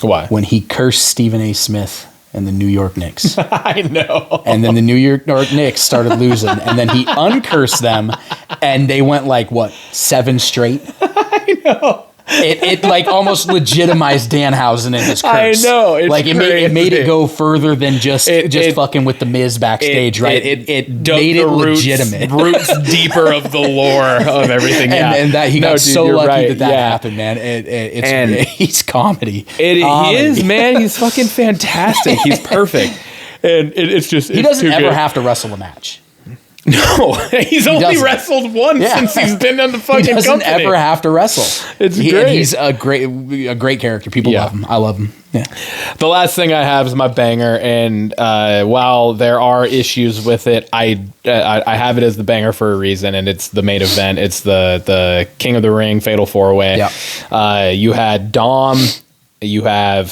Why? When he cursed Stephen A. Smith and the New York Knicks. I know. And then the New York Knicks started losing. And then he uncursed them. And they went 7 straight. I know. It like almost legitimized Danhausen in his curse. I know. It's it made it go further than just fucking with the Miz backstage, right? It made it legitimate. Roots deeper of the lore of everything. And that he got so lucky that happened, man. He's comedy. He is, man. He's fucking fantastic. He's perfect. And it's just he doesn't ever have to wrestle a match. No, he's only doesn't. wrestled once since he's been on the fucking He doesn't company. ever have to wrestle. It's And great. he's a great character. People love him. I love him. Yeah. The last thing I have is my banger, and while there are issues with it, I have it as the banger for a reason, and it's the main event. It's the King of the Ring Fatal 4-Way. Yeah. You had Dom. You have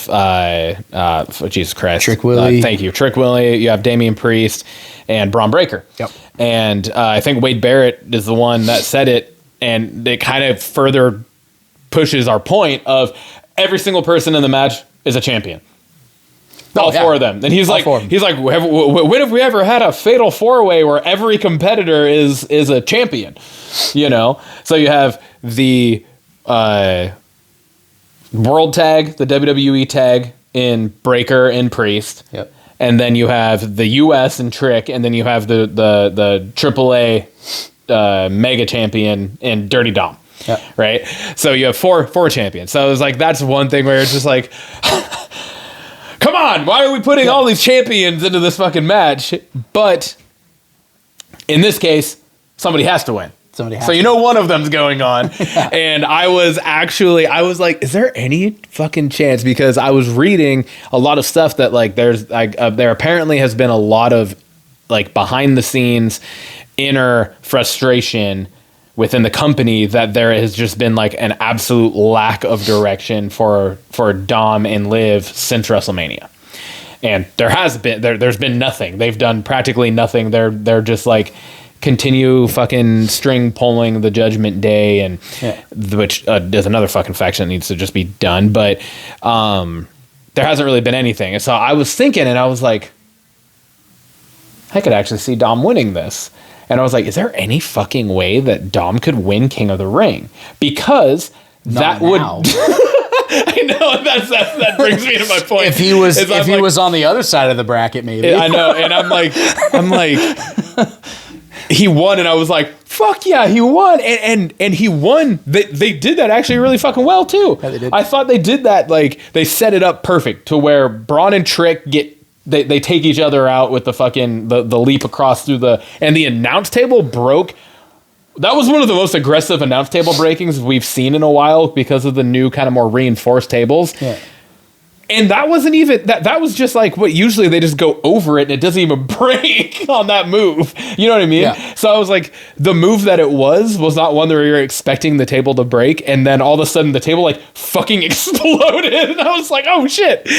Jesus Christ, Trick Willie. Thank you, Trick Willie. You have Damian Priest and Braun Breaker. Yep. And I think Wade Barrett is the one that said it, and it kind of further pushes our point of every single person in the match is a champion. All four of them. And he's like, when have we ever had a fatal 4-way where every competitor is a champion? You know? So you have the World Tag, the WWE Tag in Breaker and Priest. Yep. And then you have the US and Trick, and then you have the AAA Mega Champion in Dirty Dom. Yeah. Right? So you have four champions. So it was like, that's one thing where it's just like, come on, why are we putting all these champions into this fucking match? But in this case, somebody has to win. So you know one of them's going on. Yeah. And I was like, is there any fucking chance? Because I was reading a lot of stuff that like there apparently has been a lot of like behind the scenes inner frustration within the company, that there has just been like an absolute lack of direction for Dom and Liv since WrestleMania. And there's been nothing. They've done practically nothing. They're just like continue fucking string pulling the Judgment Day, and which is another fucking faction that needs to just be done. But there hasn't really been anything. And so I was thinking, and I was like, I could actually see Dom winning this. And I was like, is there any fucking way that Dom could win King of the Ring? Because that would... I know, that brings me to my point. If he was on the other side of the bracket, maybe. I know, and I'm like, he won, and I was like, fuck yeah, he won. And he won. They did that actually really fucking well, too. Yeah, they did. I thought they did that, like, they set it up perfect to where Braun and Trick they take each other out with the fucking, the leap across through and the announce table broke. That was one of the most aggressive announce table breakings we've seen in a while because of the new kind of more reinforced tables. Yeah. And that wasn't even, that was just like what usually they just go over it and it doesn't even break on that move. You know what I mean? Yeah. So I was like, the move that it was not one that we were expecting the table to break. And then all of a sudden the table like fucking exploded. And I was like, oh shit.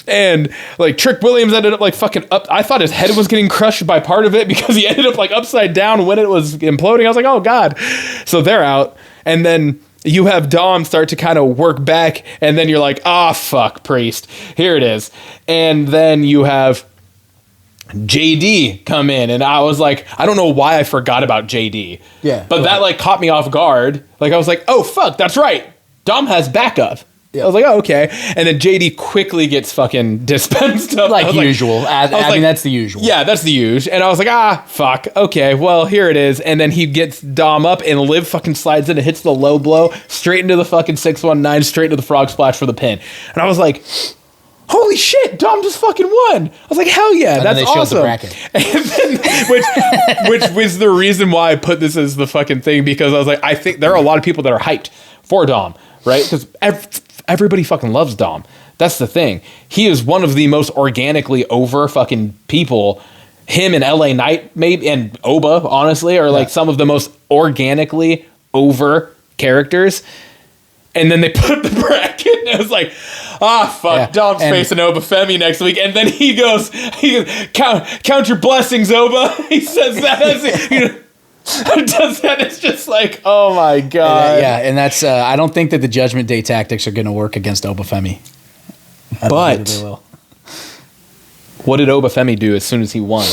And like Trick Williams ended up like fucking up. I thought his head was getting crushed by part of it because he ended up like upside down when it was imploding. I was like, oh God. So they're out. And then you have Dom start to kind of work back, and then you're like, fuck, Priest. Here it is. And then you have JD come in, and I was like, I don't know why I forgot about JD. Yeah. But that, like, caught me off guard. Like, I was like, oh, fuck, that's right. Dom has backup. Yeah. I was like, oh, okay. And then JD quickly gets fucking dispensed of. Like usual. I mean, that's the usual. Yeah, that's the usual. And I was like, fuck. Okay, well, here it is. And then he gets Dom up, and Liv fucking slides in and hits the low blow straight into the fucking 619, straight into the frog splash for the pin. And I was like, holy shit, Dom just fucking won. I was like, hell yeah, and that's then they awesome. Showed the bracket. And then, which was the reason why I put this as the fucking thing, because I was like, I think there are a lot of people that are hyped for Dom, right? Because everybody fucking loves Dom. That's the thing. He is one of the most organically over fucking people. Him and LA Knight, maybe, and Oba, honestly, are like some of the most organically over characters. And then they put the bracket, and it was like, fuck, yeah. Dom's facing Oba Femi next week. And then he goes, count your blessings, Oba. He says that as he does that. It's just like, oh my God. And that's, I don't think that the Judgment Day tactics are going to work against Oba Femi. But what did Oba Femi do as soon as he won?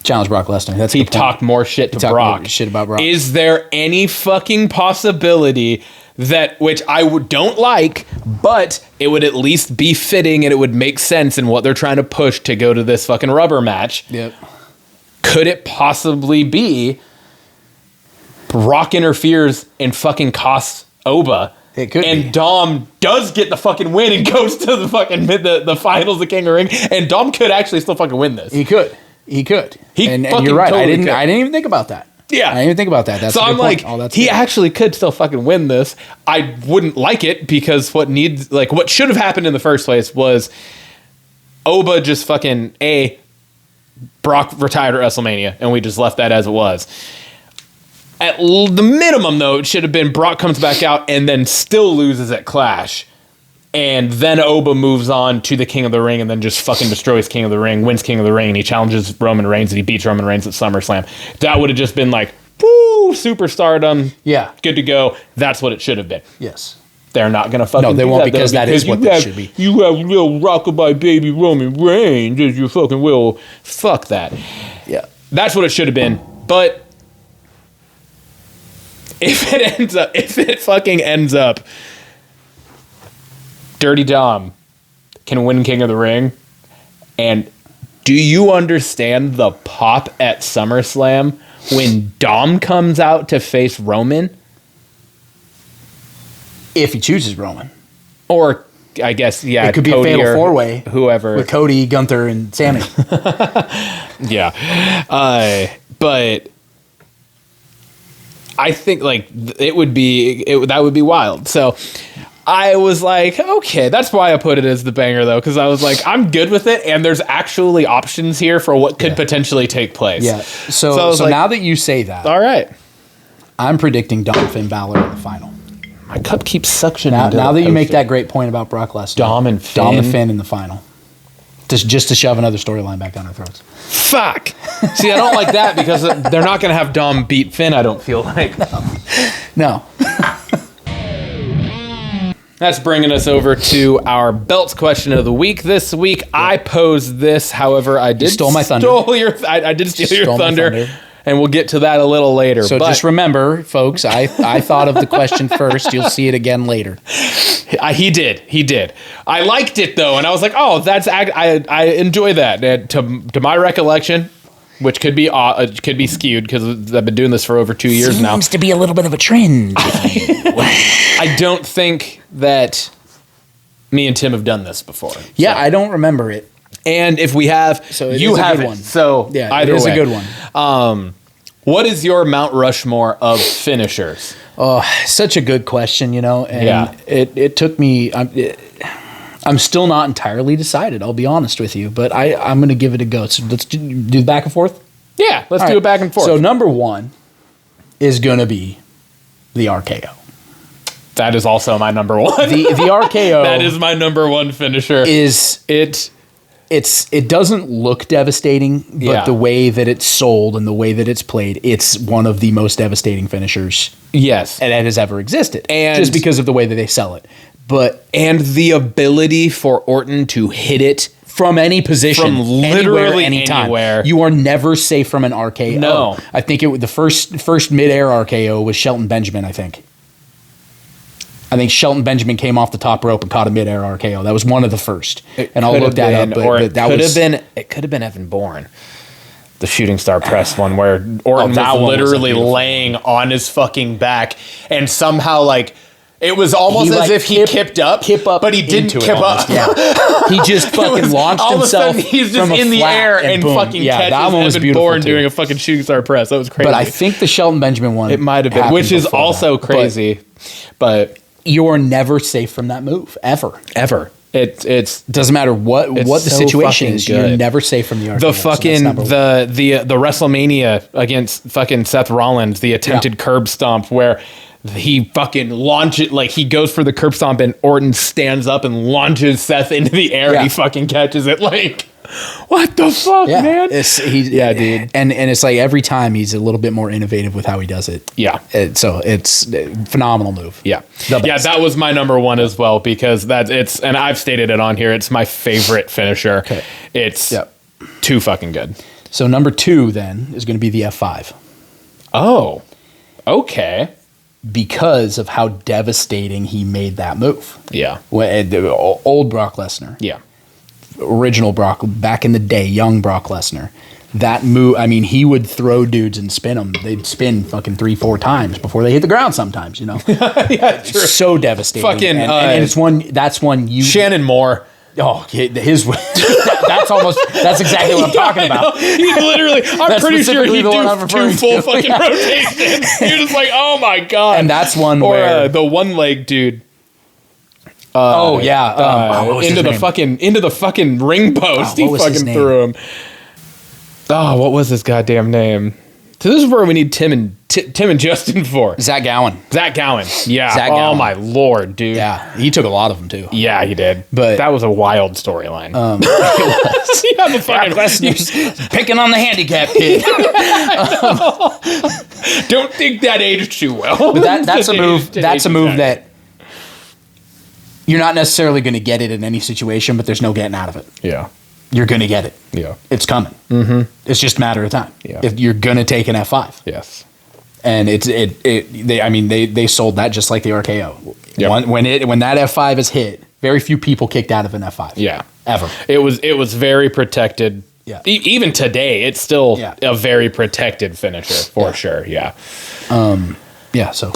Challenge Brock Lesnar. He talked more shit to Brock. More shit about Brock. Is there any fucking possibility that, which I don't like, but it would at least be fitting and it would make sense in what they're trying to push to go to this fucking rubber match? Yep. Could it possibly be Brock interferes and fucking costs Oba? It could and be. Dom does get the fucking win and goes to the fucking the finals of King of the Ring, and Dom could actually still fucking win this. He could. He could. And fucking you're right. totally could. I didn't even think about that. Yeah. I didn't even think about that. That's so a good I'm point. like, Oh, that's he good. actually could still fucking win this. I wouldn't like it because what should have happened in the first place was Oba just fucking Brock retired at WrestleMania, and we just left that as it was. At the minimum, though, it should have been Brock comes back out and then still loses at Clash. And then Oba moves on to the King of the Ring and then just fucking destroys King of the Ring, wins King of the Ring, and he challenges Roman Reigns and he beats Roman Reigns at SummerSlam. That would have just been like, woo, superstardom. Yeah. Good to go. That's what it should have been. Yes. They're not going to fucking No, they do won't that, because though, that is what it should be. You have little rockabye baby Roman Reigns as your fucking will. Fuck that. Yeah. That's what it should have been. But if it fucking ends up Dirty Dom can win King of the Ring, and do you understand the pop at SummerSlam when Dom comes out to face Roman? If he chooses Roman. Or, I guess, yeah, It could be Cody a fatal or four-way. whoever. With Cody, Gunther, and Sammy. Yeah. But I think, like, that would be wild. So I was like, okay, that's why I put it as the banger, though, because I was like, I'm good with it, and there's actually options here for what could potentially take place. Yeah. So like, now that you say that, all right, I'm predicting Dom Finn Balor in the final. my cup keeps suctioning. Now that you make that great point about Brock Lesnar, Dom and Finn in the final. Just to shove another storyline back down our throats. Fuck. See, I don't like that because they're not going to have Dom beat Finn, I don't feel like. No. That's bringing us over to our belts question of the week. This week, I posed this. However, I did stole my thunder. I did steal your Stole my thunder, thunder. and we'll get to that a little later. So but just remember, folks, I thought of the question first. You'll see it again later. He did. I liked it though, and I was like, oh, I enjoy that. And to my recollection, which could be skewed because I've been doing this for over 2 years now. Seems to be a little bit of a trend. I don't think that me and Tim have done this before. Yeah, I don't remember it. And if we have, So it you is a have good it. one. So Yeah, either it is way. a good one. What is your Mount Rushmore of finishers? Oh, such a good question, and Yeah. it took me. I'm still not entirely decided. I'll be honest with you, but I'm going to give it a go. So let's do back and forth. Yeah, let's All do right. it back and forth. So number one is going to be the RKO. that is also my number one. The RKO. That is my number one finisher. It doesn't look devastating, but Yeah. the way that it's sold and the way that it's played, it's one of the most devastating finishers Yes. that has ever existed. And- just because of the way that they sell it. But And the ability for Orton to hit it from any position, From literally anytime. anywhere. You are never safe from an RKO. No. I think the first midair RKO was Shelton Benjamin, I think. Shelton Benjamin came off the top rope and caught a midair RKO. That was one of the first. And I'll look that up. But that was it could have been Evan Bourne. The shooting star press one where Orton that one was was a literally beautiful laying on his fucking back and somehow like it was almost He, as like, if he kip up, but he didn't into it kip up. almost, Yeah. He just It fucking was- launched all of a himself sudden he's just from a in the flat air and boom. fucking Yeah, catches that one was Evan beautiful Bourne too. doing a fucking shooting star press. That was crazy. But I think the Shelton Benjamin one it might have been, happened which is before also that. crazy. But You're never safe from that move, ever. ever. It's Doesn't matter what the so situation fucking is. You're good. never safe from the RKO. the So fucking that's number one. the WrestleMania against fucking Seth Rollins, the attempted curb stomp where he fucking launches, like he goes for the curb stomp and Orton stands up and launches Seth into the air and he fucking catches it. Like, what the fuck, man? Dude. And it's like every time he's a little bit more innovative with how he does it. Yeah. So it's a phenomenal move. Yeah. The best. Yeah, that was my number one as well because and I've stated it on here, it's my favorite finisher. Okay. It's too fucking good. So number two then is going to be the F5 Oh, okay. because of how devastating he made that move. Yeah. Old Brock Lesnar. Yeah. Original Brock, back in the day, young Brock Lesnar. That move, he would throw dudes and spin them. They'd spin fucking 3-4 times before they hit the ground sometimes, Yeah, true. So devastating. Fucking, and it's that's one you... Shannon Moore. his that's exactly what I'm talking about. He literally, I'm pretty sure he do 2 full fucking Yeah. rotations. You're just like, oh my god. And that's one or where the one leg dude. what was Into his the name? fucking ring post. He what was his fucking name? threw him. Oh, what was his goddamn name? So this is where we need Tim and Justin for. Zach Gowen. Zach Gowen. Yeah. Zach Oh Gowen. my lord, dude. Yeah, he took a lot of them too. Yeah, he did. But- that was a wild storyline. Yeah, the fucking Listeners picking on the handicap kid. don't think that aged too well. But that's a move. It That's a aged move exactly. that you're not necessarily going to get it in any situation, but there's no getting out of it. Yeah. You're going to get it. Yeah. It's coming. Mm-hmm. It's just a matter of time. Yeah. If you're going to take an F5. Yes. And they sold that just like the RKO. Yep. When that F5 is hit, very few people kicked out of an F5. Yeah. Ever. It was very protected. Yeah. Even today, it's still Yeah. a very protected finisher for sure. Yeah. Yeah, so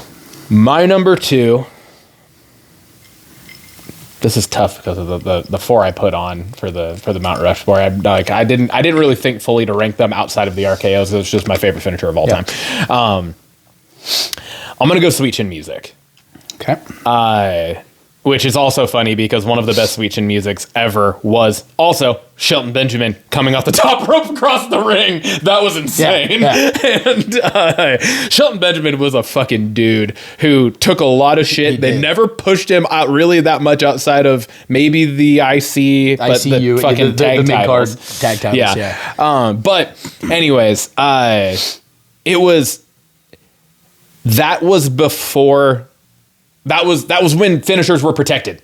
My number 2. This is tough because of the 4 I put on for the Mount Rushmore. I didn't really think fully to rank them outside of the RKOs. It's just my favorite finisher of all time. I'm gonna go Sweet Chin Music. okay. Which is also funny because one of the best Sweet Chin musics ever was also Shelton Benjamin coming off the top rope across the ring. That was insane. Yeah. And Shelton Benjamin was a fucking dude who took a lot of shit. They did. never pushed him out really that much outside of maybe the IC, but ICU, the fucking the tag mid-card titles. tag titles, yeah. But anyways, it was that was before. That was when finishers were protected.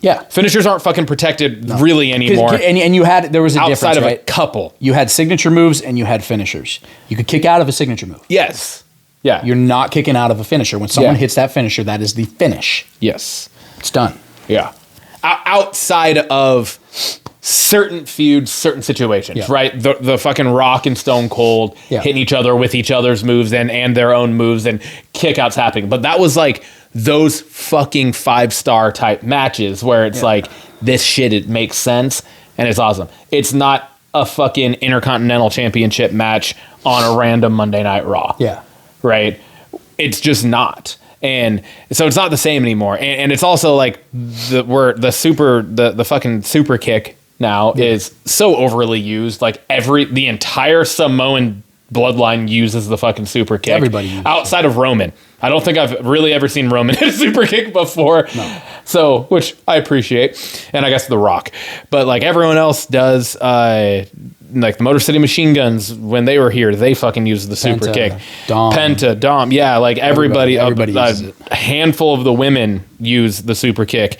Yeah. Finishers aren't fucking protected really anymore. And you had, there was a outside difference, of right? a couple. You had signature moves and you had finishers. You could kick out of a signature move. Yes. Yeah. You're not kicking out of a finisher. When someone Yeah. hits that finisher, that is the finish. Yes. It's done. Yeah. Outside of certain feuds, certain situations, Yeah. right? The fucking Rock and Stone Cold Yeah. hitting each other with each other's moves and their own moves and kickouts happening. But that was like those fucking 5-star type matches where it's like this shit, it makes sense and it's awesome. It's not a fucking Intercontinental Championship match on a random Monday Night Raw. Yeah. Right? It's just not. And so it's not the same anymore. And it's also like the fucking super kick now is so overly used. Like the entire Samoan bloodline uses the fucking super kick. Everybody uses outside of Roman. I don't think I've really ever seen Roman hit a super kick before. No. So, which I appreciate. And I guess The Rock. But like everyone else does, like the Motor City Machine Guns, when they were here, they fucking used the super Penta, kick. Dom. Penta, Dom. Yeah, like everybody uses it. a handful of the women use the super kick.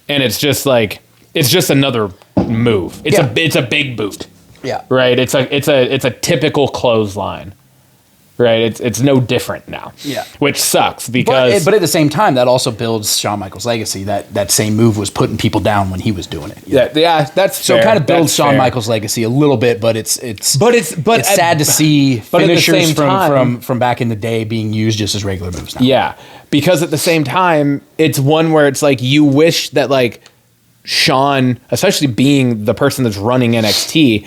And it's just like, it's just another move. It's a big boot. Yeah. Right? It's a typical clothesline. Right? It's no different now. Yeah. Which sucks because But at the same time, that also builds Shawn Michaels' legacy. That same move was putting people down when he was doing it. that's So fair. it kind of builds That's Shawn fair. Michaels' legacy a little bit, but it's sad to see but at the finishers same time- from back in the day being used just as regular moves now. Yeah. Because at the same time, it's one where it's like you wish that like Shawn, especially being the person that's running NXT,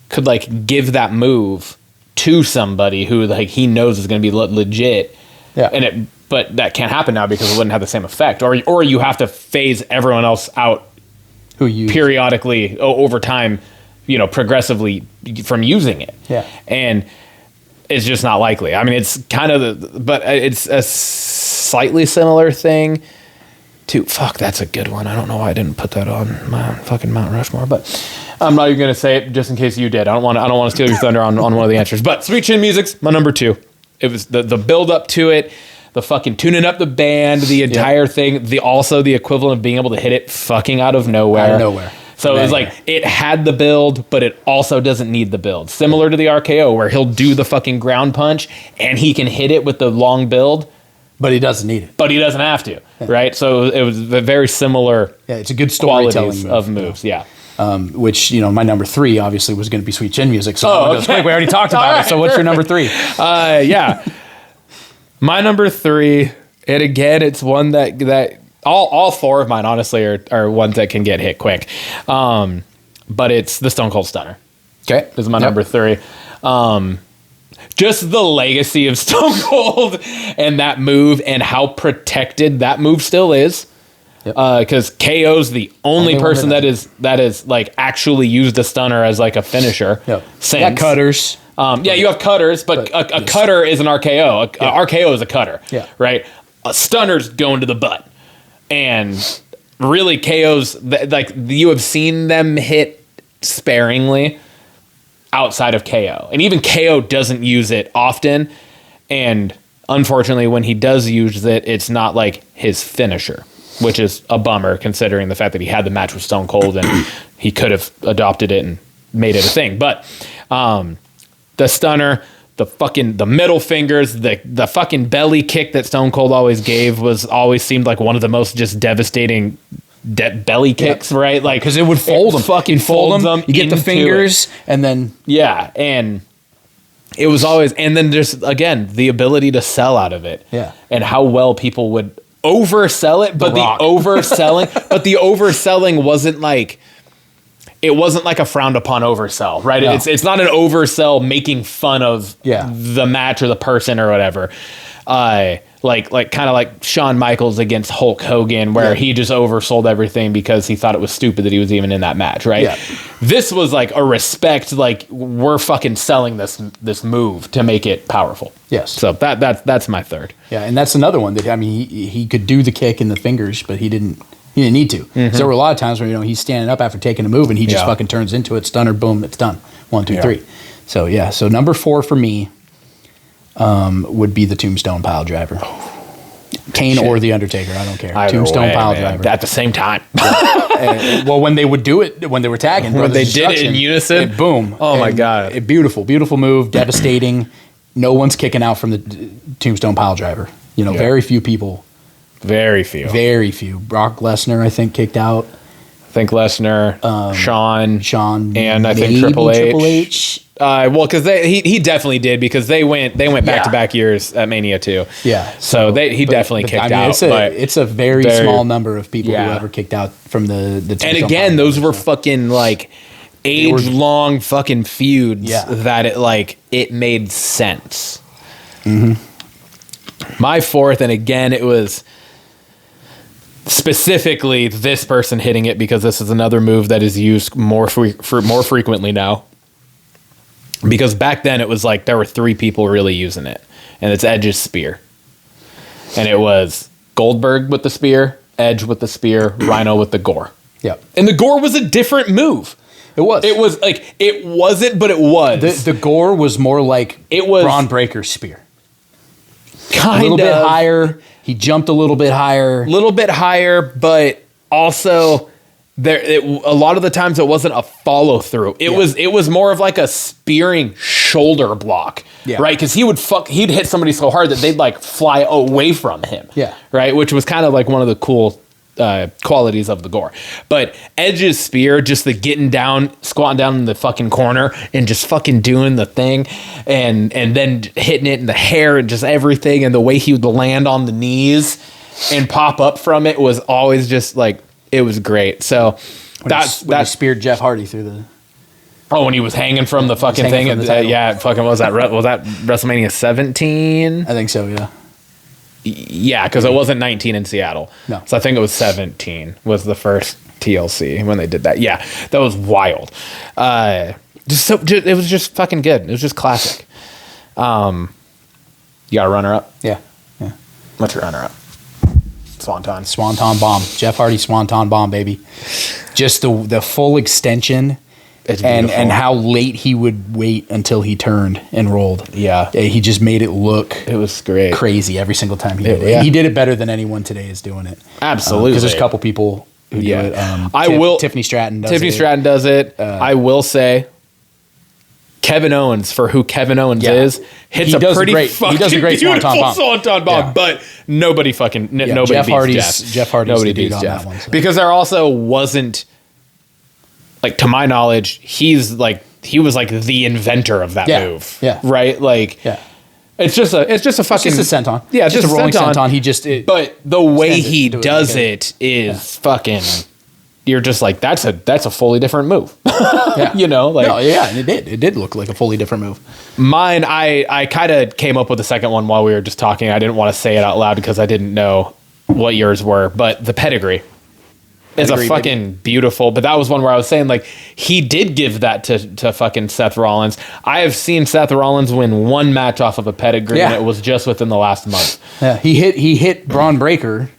could like give that move to somebody who like he knows is going to be legit. Yeah. But that can't happen now because it wouldn't have the same effect. Or you have to phase everyone else out Who you periodically over time, progressively from using it. Yeah. And it's just not likely. I mean, it's kind of but it's a slightly similar thing to that's a good one. I don't know why I didn't put that on my fucking Mount Rushmore, but I'm not even going to say it just in case you did. I don't want to steal your thunder on one of the answers. But Sweet Chin Music's my number 2. It was the build up to it, the fucking tuning up the band, the entire thing, also the equivalent of being able to hit it fucking out of nowhere. Out of nowhere. So it was like it had the build, but it also doesn't need the build. Similar to the RKO where he'll do the fucking ground punch and he can hit it with the long build. But he doesn't need it. But he doesn't have to, right? So it was a very similar Yeah, it's a good storytelling qualities move, of moves, yeah. Which, my number 3 obviously was going to be Sweet Chin Music. So I'm gonna go okay. quick. We already talked about it. So what's your number 3? Yeah. My number 3, and again, it's one that all four of mine, honestly, are ones that can get hit quick. But it's the Stone Cold Stunner. Okay. This is my number 3. Just the legacy of Stone Cold and that move and how protected that move still is. Because KO's the only person that is like actually used a stunner as like a finisher. Since. Yeah, cutters. You have cutters, but a cutter is an RKO. RKO is a cutter. Right? A stunner's going to the butt. And really KO's, like you have seen them hit sparingly outside of KO. And even KO doesn't use it often. And unfortunately, when he does use it, it's not like his finisher, which is a bummer considering the fact that he had the match with Stone Cold and he could have adopted it and made it a thing. But the stunner, the middle fingers, the fucking belly kick that Stone Cold always gave always seemed like one of the most just devastating belly kicks, right? Like, because it would fold them, fucking fold them. You get the fingers, and then and it was always, and then just again the ability to sell out of it, and how well people would oversell it, but the overselling wasn't like. It wasn't like a frowned upon oversell, right? No. It's not an oversell making fun of the match or the person or whatever. Like kind of like Shawn Michaels against Hulk Hogan, where he just oversold everything because he thought it was stupid that he was even in that match, right? Yeah. This was like a respect, like we're fucking selling this move to make it powerful. Yes. So that's my third. Yeah, and that's another one that he could do the kick and the fingers, but he didn't need to. Mm-hmm. There were a lot of times where he's standing up after taking a move and he just fucking turns into it, stunner, boom, it's done. 1, 2, 3. So number 4 for me would be the Tombstone Pile Driver. Kane or The Undertaker, I don't care. Tombstone Pile Driver. At the same time. Well, when they would do it, when they were tagging. When they did it in unison. Boom. Oh, my God. Beautiful, beautiful move, devastating. No one's kicking out from the Tombstone Pile Driver. Very few people. Very few. Very few. Brock Lesnar, I think, kicked out. I think Lesnar, Shawn, and I think Triple H. Well, because he definitely did, because they went back to back years at Mania too. Yeah. So he definitely kicked out. It's a very small number of people who ever kicked out from the. And again, those were fucking like age-long fucking feuds that it made sense. Mm-hmm. My 4th, and again, it was specifically this person hitting it, because this is another move that is used more frequently now. Because back then it was like there were 3 people really using it, and it's Edge's spear. And it was Goldberg with the spear, Edge with the spear, Rhino with the gore. Yeah. And the gore was a different move. It was. It was like, it wasn't, but it was. The gore was more like Braun Breaker's spear. Kind of. A little bit higher. He jumped a little bit higher. But also a lot of the times it wasn't a follow through. It was more of like a spearing shoulder block, right? Because he'd hit somebody so hard that they'd like fly away from him, right? Which was kind of like one of the cool qualities of the gore. But Edge's spear, just the getting down, squatting down in the fucking corner and just fucking doing the thing, and then hitting it in the hair and just everything, and the way he would land on the knees and pop up from it was always just like, it was great. So when he speared Jeff Hardy through the. Oh, when he was hanging from the fucking thing, and fucking was that WrestleMania 17? I think so, yeah. Yeah, because it wasn't 19 in Seattle. No. So I think it was 17 was the first TLC when they did that. Yeah, that was wild. It was just fucking good. It was just classic. You got a runner-up? Yeah. What's your runner-up? Swanton Bomb. Jeff Hardy Swanton Bomb, baby. Just the full extension. And how late he would wait until he turned and rolled. Yeah. He just made it look it was great. Crazy every single time he did it. Yeah. He did it better than anyone today is doing it. Absolutely. Because there's a couple people who do it. Tiffany Stratton does it. Tiffany Stratton does it. I will say, Kevin Owens, for who Kevin Owens is, hits a pretty fucking beautiful Swanton Bomb. But nobody fucking nobody beats Jeff. Jeff Hardy's nobody the dude beats on Jeff. That one. So. Because there also wasn't, like, to my knowledge, he was like the inventor of that move. Yeah. Right? Like, It's just a fucking... It's just a senton. Yeah, it's just a rolling senton. senton. But the way he do it does like it is fucking... You're just like, that's a fully different move. Yeah. You know? Like, no, yeah, and it did look like a fully different move. Mine, I kind of came up with the second one while we were just talking. I didn't want to say it out loud because I didn't know what yours were. But the pedigree is a fucking beautiful... But that was one where I was saying, like, he did give that to fucking Seth Rollins. I have seen Seth Rollins win one match off of a pedigree, and it was just within the last month. Yeah, he hit Braun Breaker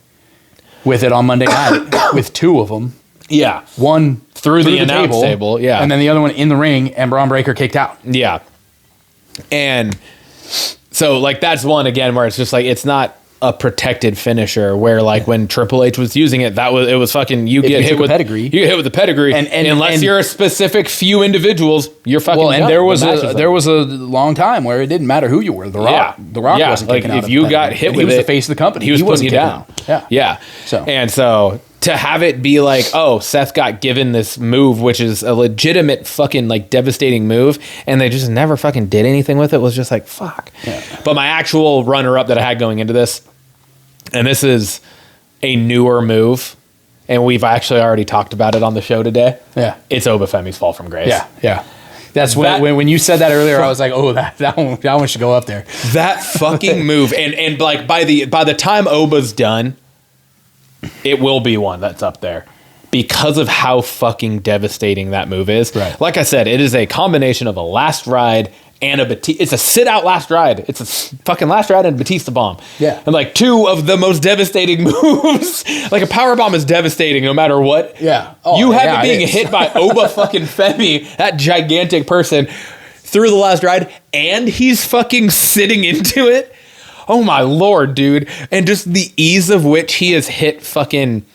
with it on Monday night with two of them. Yeah. One through the announce table, yeah. And then the other one in the ring, and Braun Breaker kicked out. Yeah. And so, like, that's one, again, where it's just like, it's not a protected finisher, where, like, when Triple H was using it, it was fucking, you get hit with pedigree. You get hit with the pedigree, and unless you're a specific few individuals, you're fucking well, and done. there was a long time where it didn't matter who you were. The Rock wasn't like, kicking out. If you got hit with it, he was the face of the company. He was putting you down. Yeah. So to have it be like, oh, Seth got given this move, which is a legitimate fucking, like, devastating move, and they just never fucking did anything with it, was just like, fuck. Yeah. But my actual runner-up that I had going into this, and this is a newer move, and we've actually already talked about it on the show today. Yeah. It's Obafemi's Fall from Grace. Yeah. That's when you said that earlier, I was like, oh, that one should go up there. That fucking move, and like by the time Oba's done, it will be one that's up there because of how fucking devastating that move is. Right. Like I said, it is a combination of a last ride and a Batista. It's a sit out last ride. It's a fucking last ride and a Batista bomb. Yeah. And like two of the most devastating moves. Like a power bomb is devastating no matter what. Yeah. You have it being hit by Oba fucking Femi, that gigantic person, through the last ride, and he's fucking sitting into it. Oh my lord, dude. And just the ease of which he has hit fucking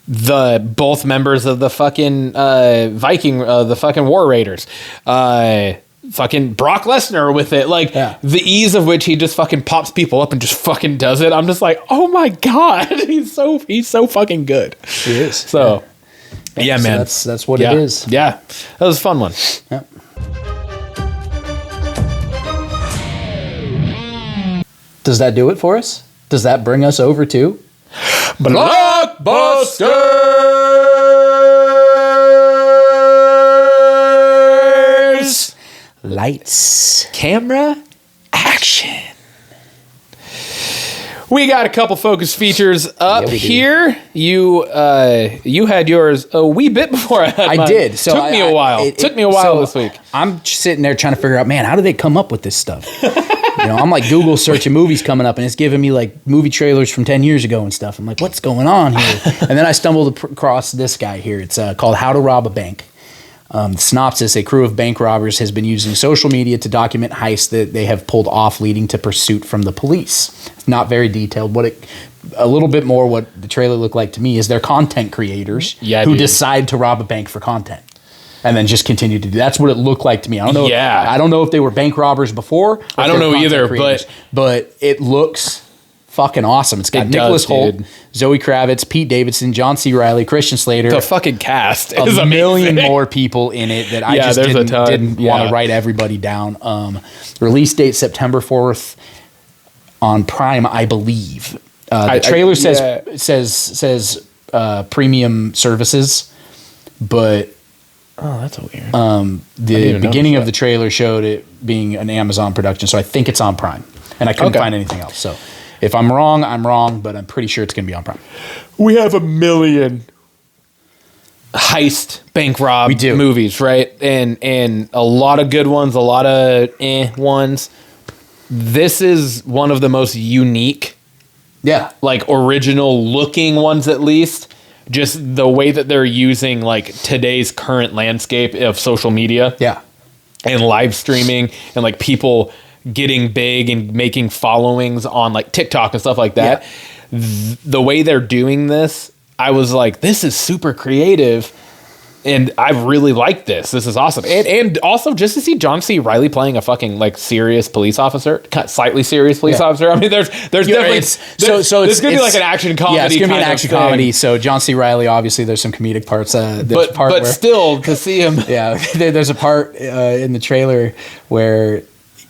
both members of the fucking Viking, the fucking War Raiders. Fucking Brock Lesnar with it. Like, the ease of which he just fucking pops people up and just fucking does it. I'm just like, oh my god. He's so fucking good. He is. So, yeah, man. So that's what it is. Yeah. That was a fun one. Yeah. Does that do it for us? Does that bring us over to Blockbusters? Lights, camera, action. We got a couple focus features up here. You had yours a wee bit before I had mine. I did. So took me a while. It took me a while this week. I'm sitting there trying to figure out, man, how do they come up with this stuff? I'm like Google searching movies coming up, and it's giving me like movie trailers from 10 years ago and stuff. I'm like, what's going on here? And then I stumbled across this guy here. It's called How to Rob a Bank. The synopsis: a crew of bank robbers has been using social media to document heists that they have pulled off, leading to pursuit from the police. It's not very detailed. A little bit more what the trailer looked like to me is they're content creators who decide to rob a bank for content. And then just continue to do. That's what it looked like to me. I don't know. Yeah. I don't know if they were bank robbers before. I don't know either. But it looks fucking awesome. It's got Nicholas Hoult, Zoe Kravitz, Pete Davidson, John C. Reilly, Christian Slater. The fucking cast is a million more people in it that I just didn't want to write everybody down. Release date September 4th on Prime, I believe. The trailer says premium services, but. Oh, that's weird. The beginning of the trailer showed it being an Amazon production, so I think it's on Prime. And I couldn't find anything else. So if I'm wrong, I'm wrong, but I'm pretty sure it's going to be on Prime. We have a million heist bank rob movies, right? And a lot of good ones, a lot of ones. This is one of the most unique, like original looking ones at least. Just the way that they're using like today's current landscape of social media, and live streaming, and like people getting big and making followings on like TikTok and stuff like that. The way they're doing this, I was like, this is super creative, and I really like this. This is awesome, and also just to see John C. Reilly playing a fucking like serious police officer, slightly serious police officer. I mean, there's definitely so it's gonna be like an action comedy. Yeah, it's gonna be an action comedy. So John C. Reilly, obviously, there's some comedic parts. But still to see him, there's a part in the trailer where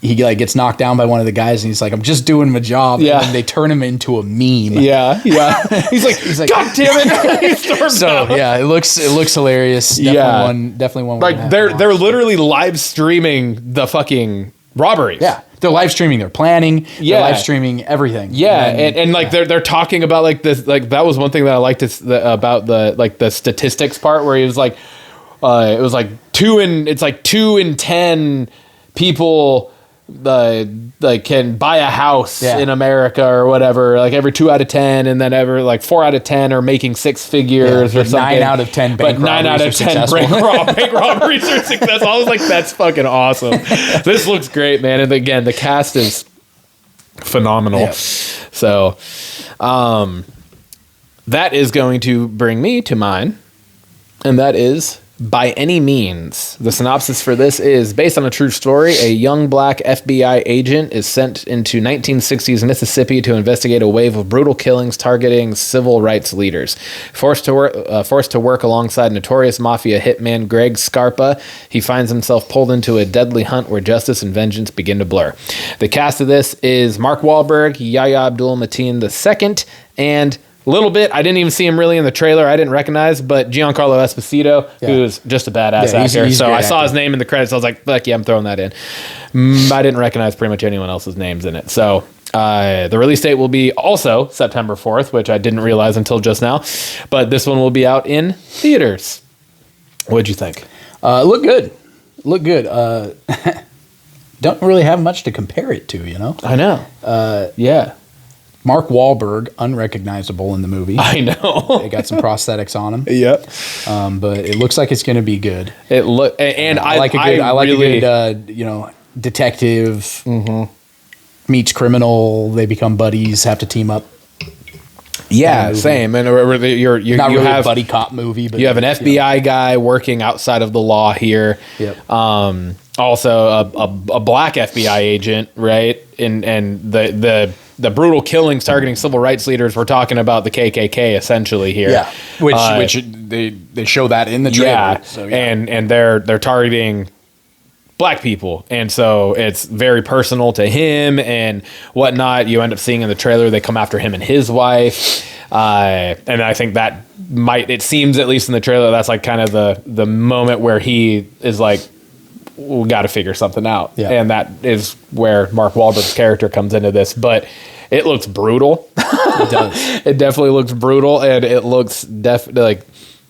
he like gets knocked down by one of the guys, and he's like, "I'm just doing my job." Yeah. And then they turn him into a meme. Yeah. He's like, God damn it! He storms out. Yeah, it looks hilarious. Definitely one. Like they're literally live streaming the fucking robberies. Yeah, they're live streaming their planning. They're live streaming everything. Yeah, and like they're talking about like this. Like that was one thing that I liked about the statistics part, where he was like, it was like 2 in 10 people like can buy a house in America or whatever, like every 2 out of 10, and then ever like 4 out of 10 are making 6 figures or something. 9 out of 10 bank but 9 out of 10 bank robberies are successful. I was like, that's fucking awesome. This looks great, man. And again, the cast is phenomenal. Yeah. So that is going to bring me to mine, and that is By Any Means. The synopsis for this is, based on a true story, a young black FBI agent is sent into 1960s Mississippi to investigate a wave of brutal killings targeting civil rights leaders. Forced to work alongside notorious mafia hitman Greg Scarpa, he finds himself pulled into a deadly hunt where justice and vengeance begin to blur. The cast of this is Mark Wahlberg, Yahya Abdul-Mateen II, and a little bit, I didn't even see him really in the trailer. I didn't recognize, but Giancarlo Esposito, who's just a badass actor. He's so I saw his name in the credits. I was like, fuck yeah, I'm throwing that in. I didn't recognize pretty much anyone else's names in it. So the release date will be also September 4th, which I didn't realize until just now. But this one will be out in theaters. What'd you think? Look good. Don't really have much to compare it to, you know? I know. Yeah. Mark Wahlberg, unrecognizable in the movie. I know. They got some prosthetics on him. Yep. But it looks like it's going to be good. It look, and I like a good, detective meets criminal. They become buddies, have to team up. Yeah, same. And you not really have a buddy cop movie, but you have an FBI guy working outside of the law here. Yep. Also a black FBI agent, right? And the brutal killings targeting civil rights leaders. We're talking about the KKK essentially here. Yeah. Which they show that in the trailer. Yeah. So, And they're targeting black people, and so it's very personal to him and whatnot. You end up seeing in the trailer they come after him and his wife, and I think that it seems, at least in the trailer, that's like kind of the moment where he is like, we got to figure something out. Yeah. And that is where Mark Wahlberg's character comes into this. But it looks brutal. It does. It definitely looks brutal, and it looks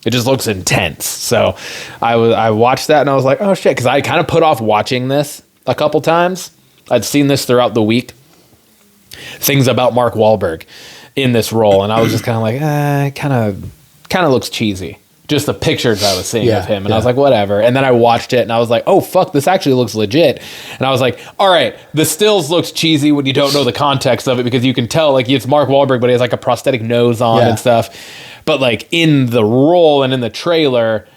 it just looks intense. So I watched that and I was like, oh shit, because I kind of put off watching this a couple times. I'd seen this throughout the week, things about Mark Wahlberg in this role, and I was just kind of like, kind of looks cheesy. Just the pictures I was seeing of him, and I was like, whatever. And then I watched it and I was like, oh fuck, this actually looks legit. And I was like, all right, the stills looks cheesy when you don't know the context of it, because you can tell like it's Mark Wahlberg, but he has like a prosthetic nose on and stuff. But like in the role and in the trailer,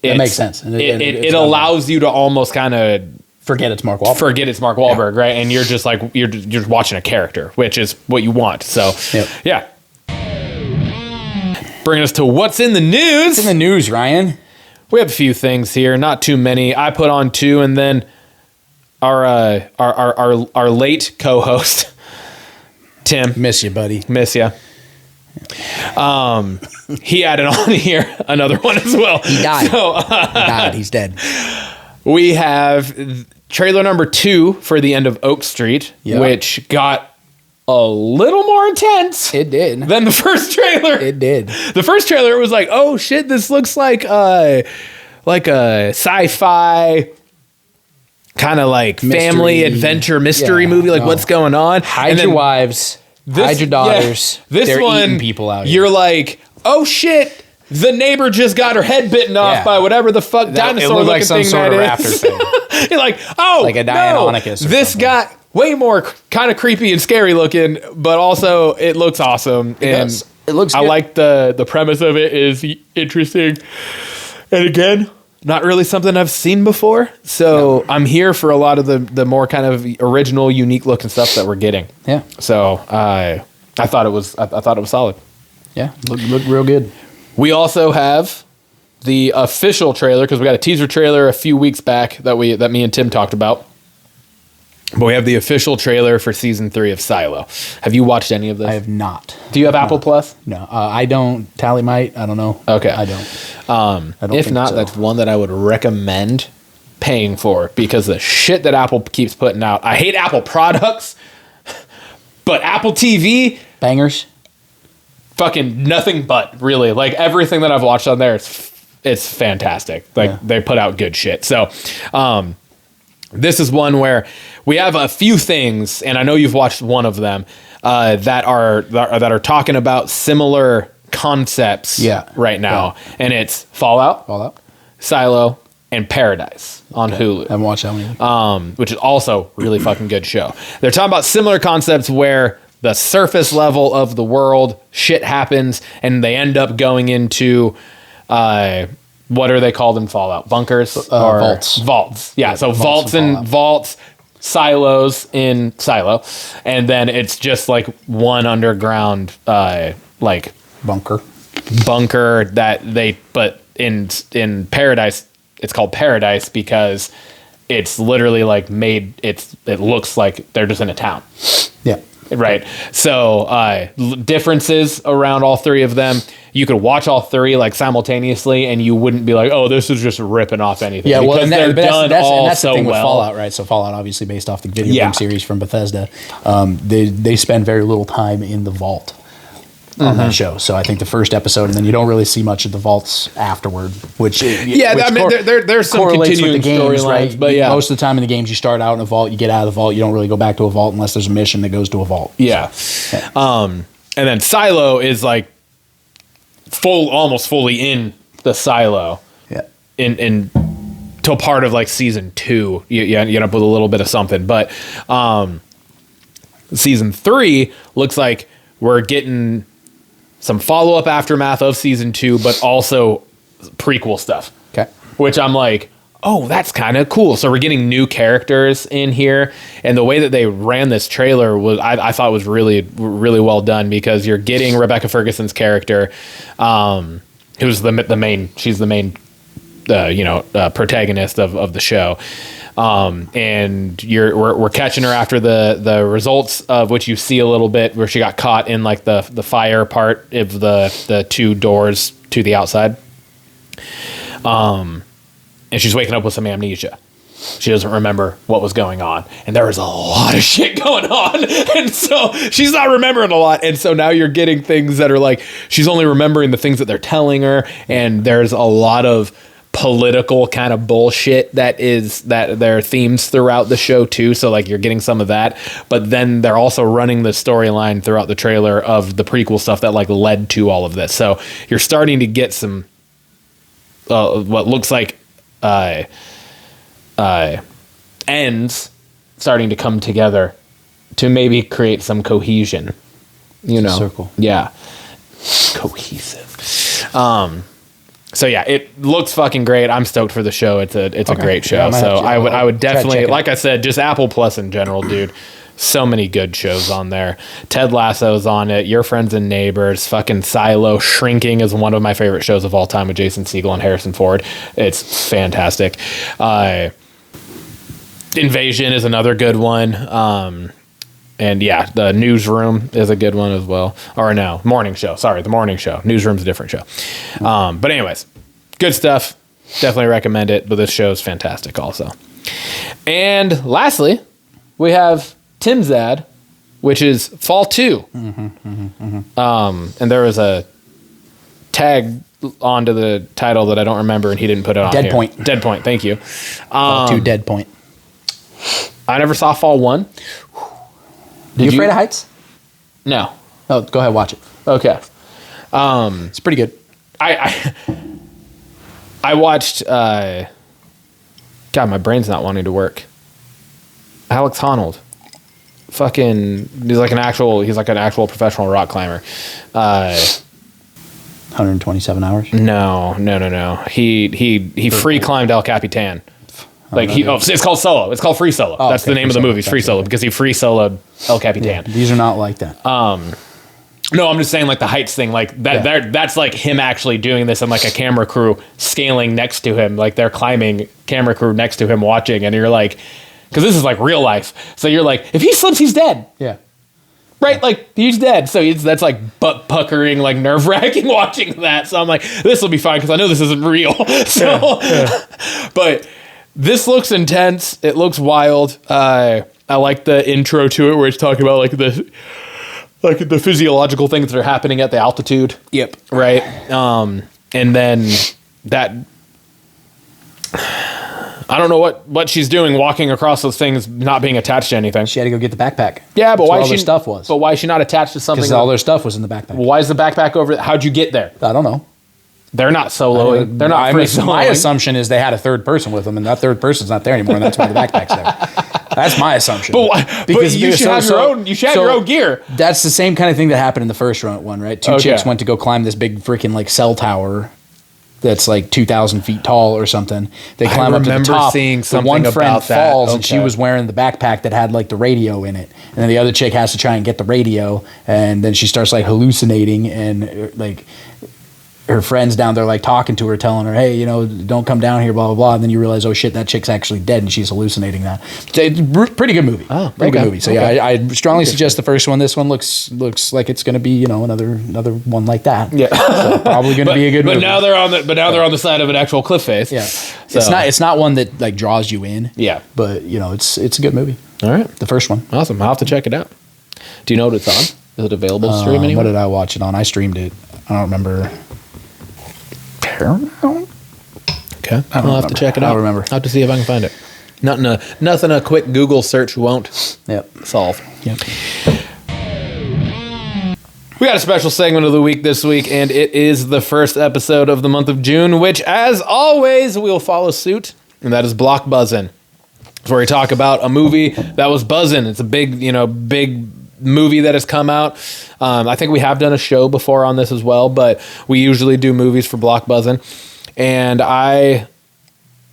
it makes sense. And it allows you to almost kind of forget it's Mark Wahlberg. Right? And you're just like you're just watching a character, which is what you want. So yeah. Bringing us to what's in the news. What's in the news, Ryan? We have a few things here, not too many. I put on 2, and then our late co-host Tim, miss you, buddy. Miss ya. He added on here another one as well. He died. He died. He's dead. We have trailer number 2 for The End of Oak Street, which got a little more intense. It did. Than the first trailer. It did. The first trailer was like, oh shit, this looks like a sci-fi kind of like family adventure mystery movie. Like, what's going on? Hide your wives. Hide your daughters. They're eating people out here. You're like, oh shit, the neighbor just got her head bitten off by whatever the fuck dinosaur looking thing that is. Raptor thing. You're like, oh, like a Deinonychus. This got way more kind of creepy and scary looking, but also it looks awesome. It looks good. I like the premise of it is interesting. And again, not really something I've seen before. So I'm here for a lot of the more kind of original, unique looking stuff that we're getting. Yeah. So I thought it was solid. Yeah. Looked real good. We also have the official trailer, because we got a teaser trailer a few weeks back that me and Tim talked about. But we have the official trailer for season 3 of Silo. Have you watched any of this? I have not. Do you have Apple Plus? No, I don't. Tally might. I don't know. Okay. I don't. If not, that's one that I would recommend paying for because the shit that Apple keeps putting out. I hate Apple products, but Apple TV, Bangers. fucking nothing but, really. Like everything that I've watched on there, it's fantastic. Like they put out good shit. So, this is one where we have a few things, and I know you've watched one of them, that are talking about similar concepts right now. Yeah. And it's Fallout, Silo, and Paradise on Hulu. I haven't watched that one either. Which is also really fucking good show. They're talking about similar concepts where the surface level of the world, shit happens, and they end up going into... what are they called in Fallout? Bunkers or vaults? Vaults. Yeah. So vaults and vaults, silos in Silo, and then it's just like one underground like bunker that they. But in Paradise, it's called Paradise because it's literally like made. It looks like they're just in a town. Yeah. Right. So differences around all three of them. You could watch all three like simultaneously, and you wouldn't be like, "Oh, this is just ripping off anything." Yeah, well, because they're done all that's so the thing with well. Fallout, right? So Fallout, obviously based off the video game series from Bethesda, they spend very little time in the vault on that show. So I think the first episode, and then you don't really see much of the vaults afterward. Which I mean, there's some continuing storylines, right? But most of the time in the games, you start out in a vault, you get out of the vault, you don't really go back to a vault unless there's a mission that goes to a vault. Yeah. And then Silo is like almost fully in the Silo. Yeah. In till part of like season 2, you end up with a little bit of something, but season 3 looks like we're getting some follow-up aftermath of season 2, but also prequel stuff. Okay. Which I'm like, oh, that's kind of cool. So we're getting new characters in here, and the way that they ran this trailer was, I thought was really, really well done because you're getting Rebecca Ferguson's character, who's the main. She's the main, protagonist of the show. And we're catching her after the results of which you see a little bit where she got caught in like the fire part of the 2 doors to the outside. And she's waking up with some amnesia. She doesn't remember what was going on. And there was a lot of shit going on. And so she's not remembering a lot. And so now you're getting things that are like, she's only remembering the things that they're telling her. And there's a lot of political kind of bullshit that there are themes throughout the show too. So like you're getting some of that, but then they're also running the storyline throughout the trailer of the prequel stuff that like led to all of this. So you're starting to get some, what looks like, ends starting to come together to maybe create some cohesion, circle. Yeah. Cohesive. So yeah, it looks fucking great. I'm stoked for the show. It's a great show. Yeah, so I would definitely, like it. I said, just Apple Plus in general, dude. So many good shows on there. Ted Lasso's on it. Your Friends and Neighbors. Fucking Silo. Shrinking is one of my favorite shows of all time with Jason Segel and Harrison Ford. It's fantastic. Invasion is another good one. And yeah, the Newsroom is a good one as well. Or no, Morning Show. Sorry, the Morning Show. Newsroom's a different show. But anyways, good stuff. Definitely recommend it. But this show is fantastic also. And lastly, we have Tim's ad, which is Fall 2. And there was a tag onto the title that I don't remember, and he didn't put it on Dead here. Point. Dead Point, thank you. Fall 2, Dead Point. I never saw Fall 1. You afraid of heights? No. Oh, go ahead, watch it. Okay. It's pretty good. I watched, God, my brain's not wanting to work. Alex Honnold. Fucking, he's like an actual professional rock climber. 127 hours? No. He free climbed El Capitan. Like it's called Solo. It's called Free Solo. That's the name of the movie. It's Free Solo because he free soloed El Capitan. Yeah, these are not like that. No, I'm just saying like the heights thing. Like that. Yeah. That's like him actually doing this and like a camera crew scaling next to him. Like they're climbing, camera crew next to him watching, and you're like, because this is like real life. So you're like, if he slips, he's dead. Yeah. Right, like he's dead. So that's like butt puckering, like nerve wracking watching that. So I'm like, this will be fine because I know this isn't real. So, but this looks intense. It looks wild. I like the intro to it where it's talking about like the physiological things that are happening at the altitude. Yep. Right. And then that. I don't know what she's doing walking across those things, not being attached to anything. She had to go get the backpack. Yeah, but why all their stuff was? But why is she not attached to something? Because all their stuff was in the backpack. Why is the backpack over? How'd you get there? I don't know. They're not soloing. They're not free soloing. My assumption is they had a third person with them, and that third person's not there anymore, and that's why the backpack's there. That's my assumption. But why? Because you should have your own. You should have your own gear. That's the same kind of thing that happened in the first one, right? Two chicks went to go climb this big freaking like cell tower that's like 2,000 feet tall or something. They climb up to the top. Seeing something one friend about that. falls, and she was wearing the backpack that had like the radio in it. And then the other chick has to try and get the radio, and then she starts like hallucinating, and like her friends down there like talking to her, telling her, hey, don't come down here, blah, blah, blah. And then you realize, oh shit, that chick's actually dead, and she's hallucinating that. It's a pretty good movie. Oh, pretty good movie. So yeah, I strongly suggest the first one. This one looks like it's going to be, another one like that. Yeah. So probably going to be a good movie. But now they're on the side of an actual cliff face. Yeah. So. It's not one that like draws you in. Yeah. But it's a good movie. All right. The first one. Awesome. I'll have to check it out. Do you know what it's on? Is it available to stream anywhere? What did I watch it on? I streamed it. I don't remember. Paramount? Okay. I'll have to check it out. I don't remember. I'll have to see if I can find it. Nothing a quick Google search won't solve. Yep. We got a special segment of the week this week, and it is the first episode of the month of June, which, as always, we'll follow suit, and that is Blockbuzzin'. It's where we talk about a movie that was buzzing. It's a big movie that has come out. I think we have done a show before on this as well, but we usually do movies for Blockbuzzin'. And I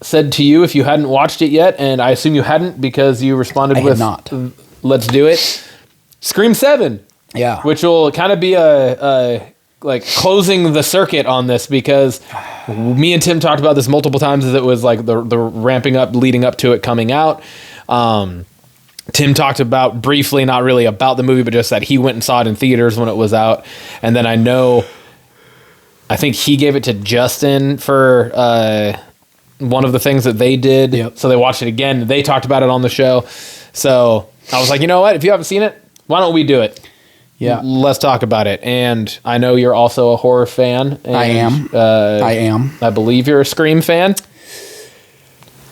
said to you if you hadn't watched it yet, and I assume you hadn't because you responded with not. Let's do it. Scream 7. Yeah. Which will kind of be a like closing the circuit on this, because me and Tim talked about this multiple times as it was like the ramping up, leading up to it coming out. Tim talked about briefly, not really about the movie, but just that he went and saw it in theaters when it was out. And then I think he gave it to Justin for one of the things that they did. Yep. So they watched it again. They talked about it on the show. So I was like, you know what? If you haven't seen it, why don't we do it? Yeah. Let's talk about it. And I know you're also a horror fan. And, I am. I believe you're a Scream fan.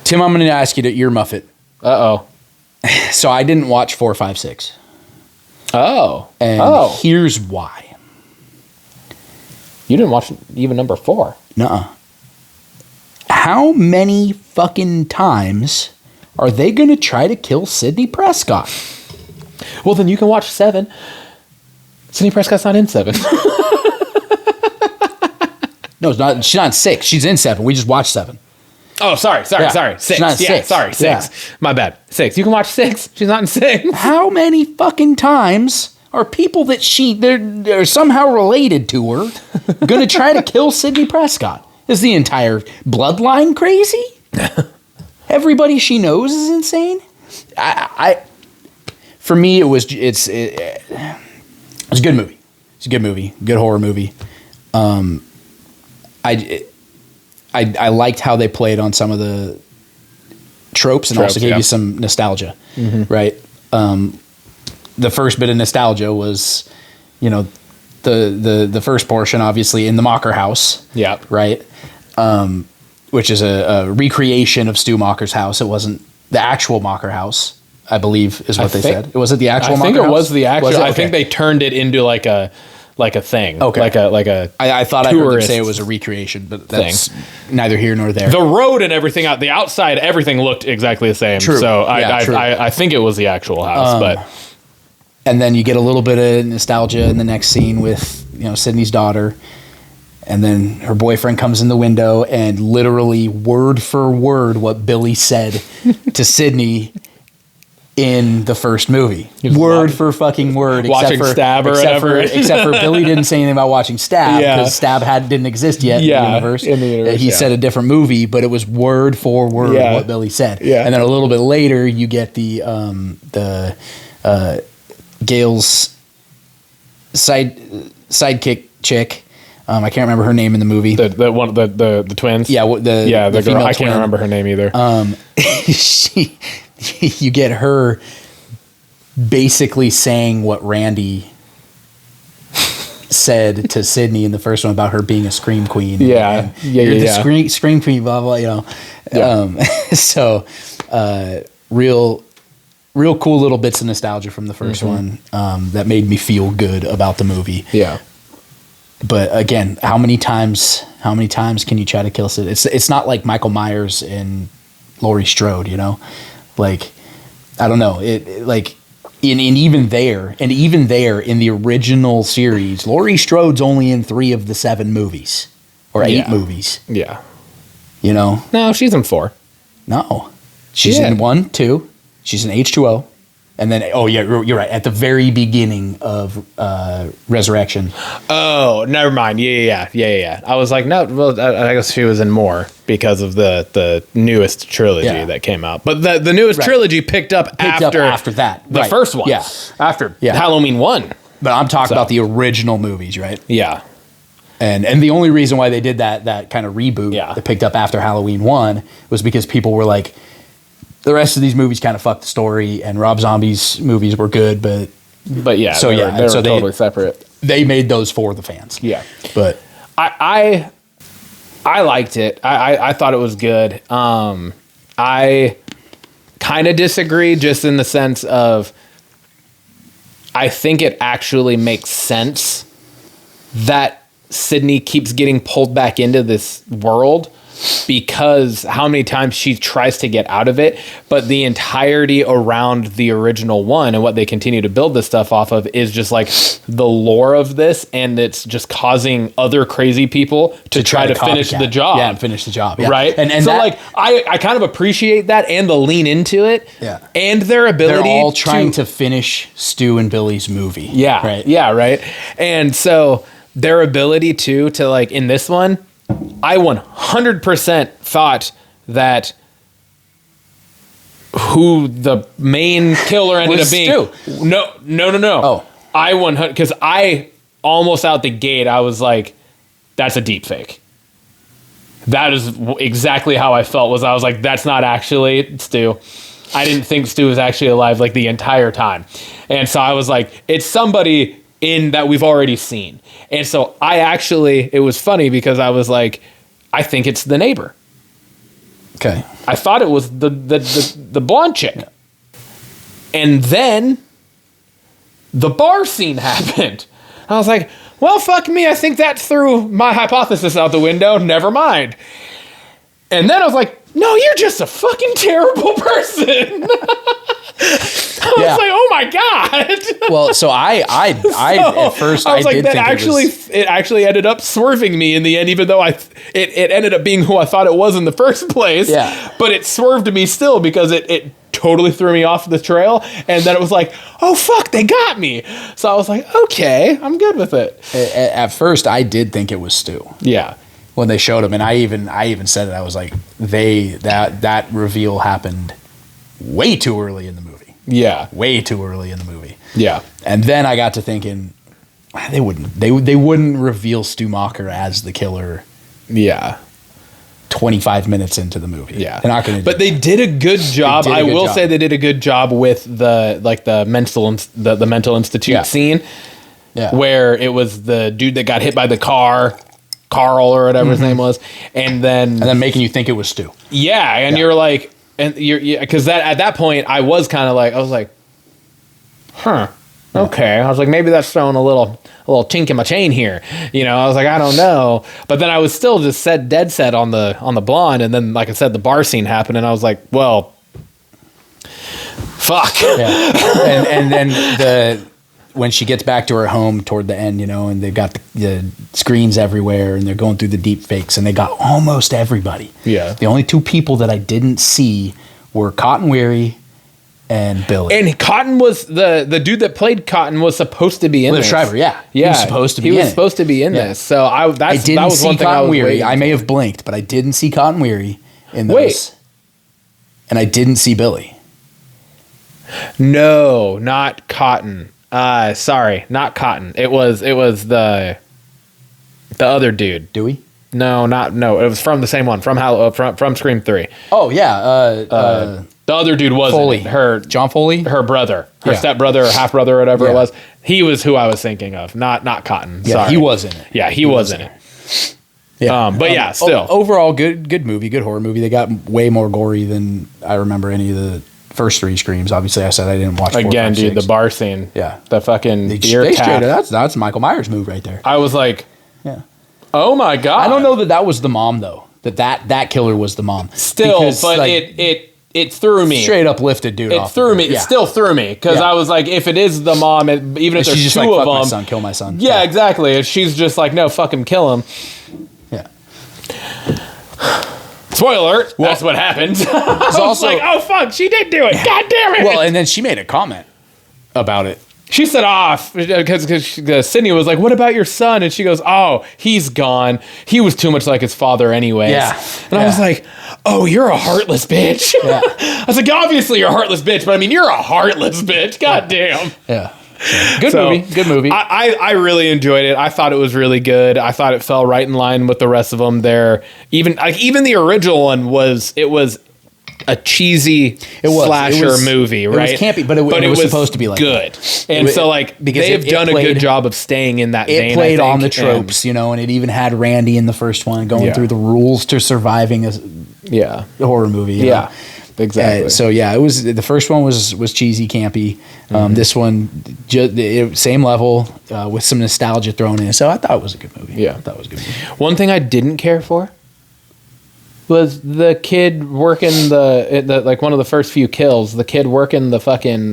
Tim, I'm going to ask you to earmuff it. Uh-oh. So I didn't watch 4, 5, 6. Oh. And here's why. You didn't watch even number 4. Nuh-uh. How many fucking times are they going to try to kill Sidney Prescott? Well, then you can watch 7. Sidney Prescott's not in 7. No, it's not. She's not in 6. She's in 7. We just watched 7. Oh, sorry. 6. She's not in 6. Sorry, 6. Yeah. My bad. 6. You can watch 6. She's not in 6. How many fucking times are people that they're somehow related to her going to try to kill Sidney Prescott? Is the entire bloodline crazy? Everybody she knows is insane? For me, it's a good movie. It's a good movie. Good horror movie. I liked how they played on some of the tropes and also gave you some nostalgia, right? The first bit of nostalgia was, the first portion, obviously, in the Mocker house. Yeah. Right? Which is a recreation of Stu Mocker's house. It wasn't the actual Mocker house, I believe, is what they said. It wasn't the actual Mocker house? I think it was the actual. Okay. I think they turned it into like a thing. Okay. Like a I thought I heard them say it was a recreation, but that's neither here nor there. The road and everything out the outside, everything looked exactly the same. True. So True. I think it was the actual house, but. And then you get a little bit of nostalgia in the next scene with, Sydney's daughter. And then her boyfriend comes in the window and literally word for word what Billy said to Sydney in the first movie. was Word for fucking word. Watching Stab or whatever. Except for Billy didn't say anything about watching Stab Yeah. because Stab didn't exist yet Yeah, in the universe. He said a different movie, but it was word for word what Billy said. Yeah. And then a little bit later, you get the Gail's sidekick chick. I can't remember her name in the movie. The twins. Yeah, the girl. I can't twin. remember her name either. You get her basically saying what Randy said to Sydney in the first one about her being a scream queen. Yeah. You're the scream queen, blah, blah, you know. Yeah. So real cool little bits of nostalgia from the first one that made me feel good about the movie. Yeah. But again, how many times can you try to kill Sid? It's not like Michael Myers and Laurie Strode, you know? Like, I don't know. Even there in the original series, Laurie Strode's only in 3 of the 7 movies or 8 movies. Yeah. You know? No, she's in 4. No. She's in 1, 2. She's in H2O. And then, you're right. At the very beginning of Resurrection. Oh, never mind. Yeah. I was like, no, well, I guess she was in more because of the newest trilogy that came out. But the newest trilogy picked up after that. The first one. Yeah. After Halloween 1. But I'm talking about the original movies, right? Yeah. And the only reason why they did that kind of reboot that picked up after Halloween 1 was because people were like, the rest of these movies kind of fucked the story, and Rob Zombie's movies were good, but yeah, so they were totally separate. They made those for the fans. Yeah, but I liked it. I thought it was good. I kind of disagree, just in the sense of I think it actually makes sense that Sydney keeps getting pulled back into this world, because how many times she tries to get out of it, but the entirety around the original one and what they continue to build this stuff off of is just like the lore of this, and it's just causing other crazy people to try to finish the job. Yeah, finish the job. Yeah. Right? And so like I kind of appreciate that and the lean into it. Yeah. And their ability. They're all trying to finish Stu and Billy's movie. Yeah. Right. Yeah, right. And so their ability to like in this one, I 100% thought that who the main killer ended up being. Stu. No. Oh. I 100, because I almost out the gate, I was like, that's a deep fake. That is exactly how I felt. I was like, that's not actually Stu. I didn't think Stu was actually alive like the entire time. And so I was like, it's somebody in that we've already seen. And so it was funny because I was like, I think it's the neighbor. Okay. I thought it was the blonde chick. Yeah. And then the bar scene happened. I was like, well, fuck me. I think that threw my hypothesis out the window. Never mind. And then I was like, no, you're just a fucking terrible person. I was like, oh my God. Well, so I at first I was like, that actually, it actually ended up swerving me in the end, even though it ended up being who I thought it was in the first place. Yeah. But it swerved me still because it totally threw me off the trail. And then it was like, oh fuck, they got me. So I was like, okay, I'm good with it. At first I did think it was Stu. Yeah. When they showed him, and I even said it, I was like, that reveal happened way too early in the movie. Yeah. Way too early in the movie. Yeah. And then I got to thinking, they wouldn't reveal Stu Macher as the killer. Yeah. 25 minutes into the movie. Yeah. They're not going to. But they did a good job. I will say they did a good job with the mental institute scene. Yeah. Where it was the dude that got hit by the car, Carl or whatever his name was, and then making you think it was Stu. Yeah, and you're like, and you're because at that point I was kind of like, I was like, huh, okay. I was like, maybe that's throwing a little chink in my chain here. You know, I was like, I don't know, but then I was still just dead set on the blonde, and then like I said, the bar scene happened, and I was like, well, fuck. Yeah, and then when she gets back to her home toward the end, you know, and they've got the screens everywhere, and they're going through the deep fakes, and they got almost everybody. Yeah. The only 2 people that I didn't see were Cotton Weary and Billy. And Cotton was the dude that played Cotton was supposed to be in Liv this. Schreiber, yeah. Yeah. He was supposed to be He in was it. supposed to be in Yeah. this. So I that didn't was see one thing Cotton Weary. waiting I may for. have blinked, but I didn't see Cotton Weary in those. Wait. And I didn't see Billy. No, not Cotton. Sorry, not Cotton. It was the other dude. Dewey? No. It was from the same one from Scream 3. Oh, yeah. The other dude was Foley. John Foley? her brother, her Yeah. stepbrother or half brother or whatever Yeah. it was. He was who I was thinking of, not Cotton. Yeah, Sorry. he was in it. Yeah, he was in it. Yeah. But yeah, still. Overall, good movie, good horror movie. They got way more gory than I remember any of the first 3 Screams. Obviously, I said I didn't watch 4, Again, 5, dude, 6. the bar scene. Yeah. The fucking They beer straight tap. that's Michael Myers' move right there. I was like, Yeah. oh my God. I don't know that was the mom though. That killer was the mom. Still, Because, but like, it threw me. straight up lifted dude. It off threw the me. ground. It still threw me because Yeah. I was like, if it is the mom, even if She's there's just 2 like, of fuck my them, son, kill my son. yeah, exactly. If she's just like, no, fuck him, kill him. Yeah. Spoiler alert. That's what happened. I was also- like, oh fuck, she did do it. God damn it. Well, and then she made a comment about it. She said off because Sydney was like, what about your son? And she goes, oh, he's gone. He was too much like his father anyways. Yeah. And I was Yeah. like, oh, you're a heartless bitch. Yeah. I was like, obviously you're a heartless bitch, but I mean, you're a heartless bitch. God damn. Yeah. Good So, movie. Good movie. I really enjoyed it. I thought it was really good. I thought it fell right in line with the rest of them. Even the original one was a cheesy slasher movie, right? It was campy, but it was supposed to be like good. that. And It- so like because they've it done a played- good job of staying in that vein. It played I on the think, tropes, and it even had Randy in the first one going Yeah. through the rules to surviving a yeah, horror movie. you yeah, know? exactly. So yeah, it was the first one was cheesy, campy. This one, same level with some nostalgia thrown in. So I thought it was a good movie. Yeah. I thought it was a good movie. One thing I didn't care for was the kid working the like one of the first few kills. The kid working the fucking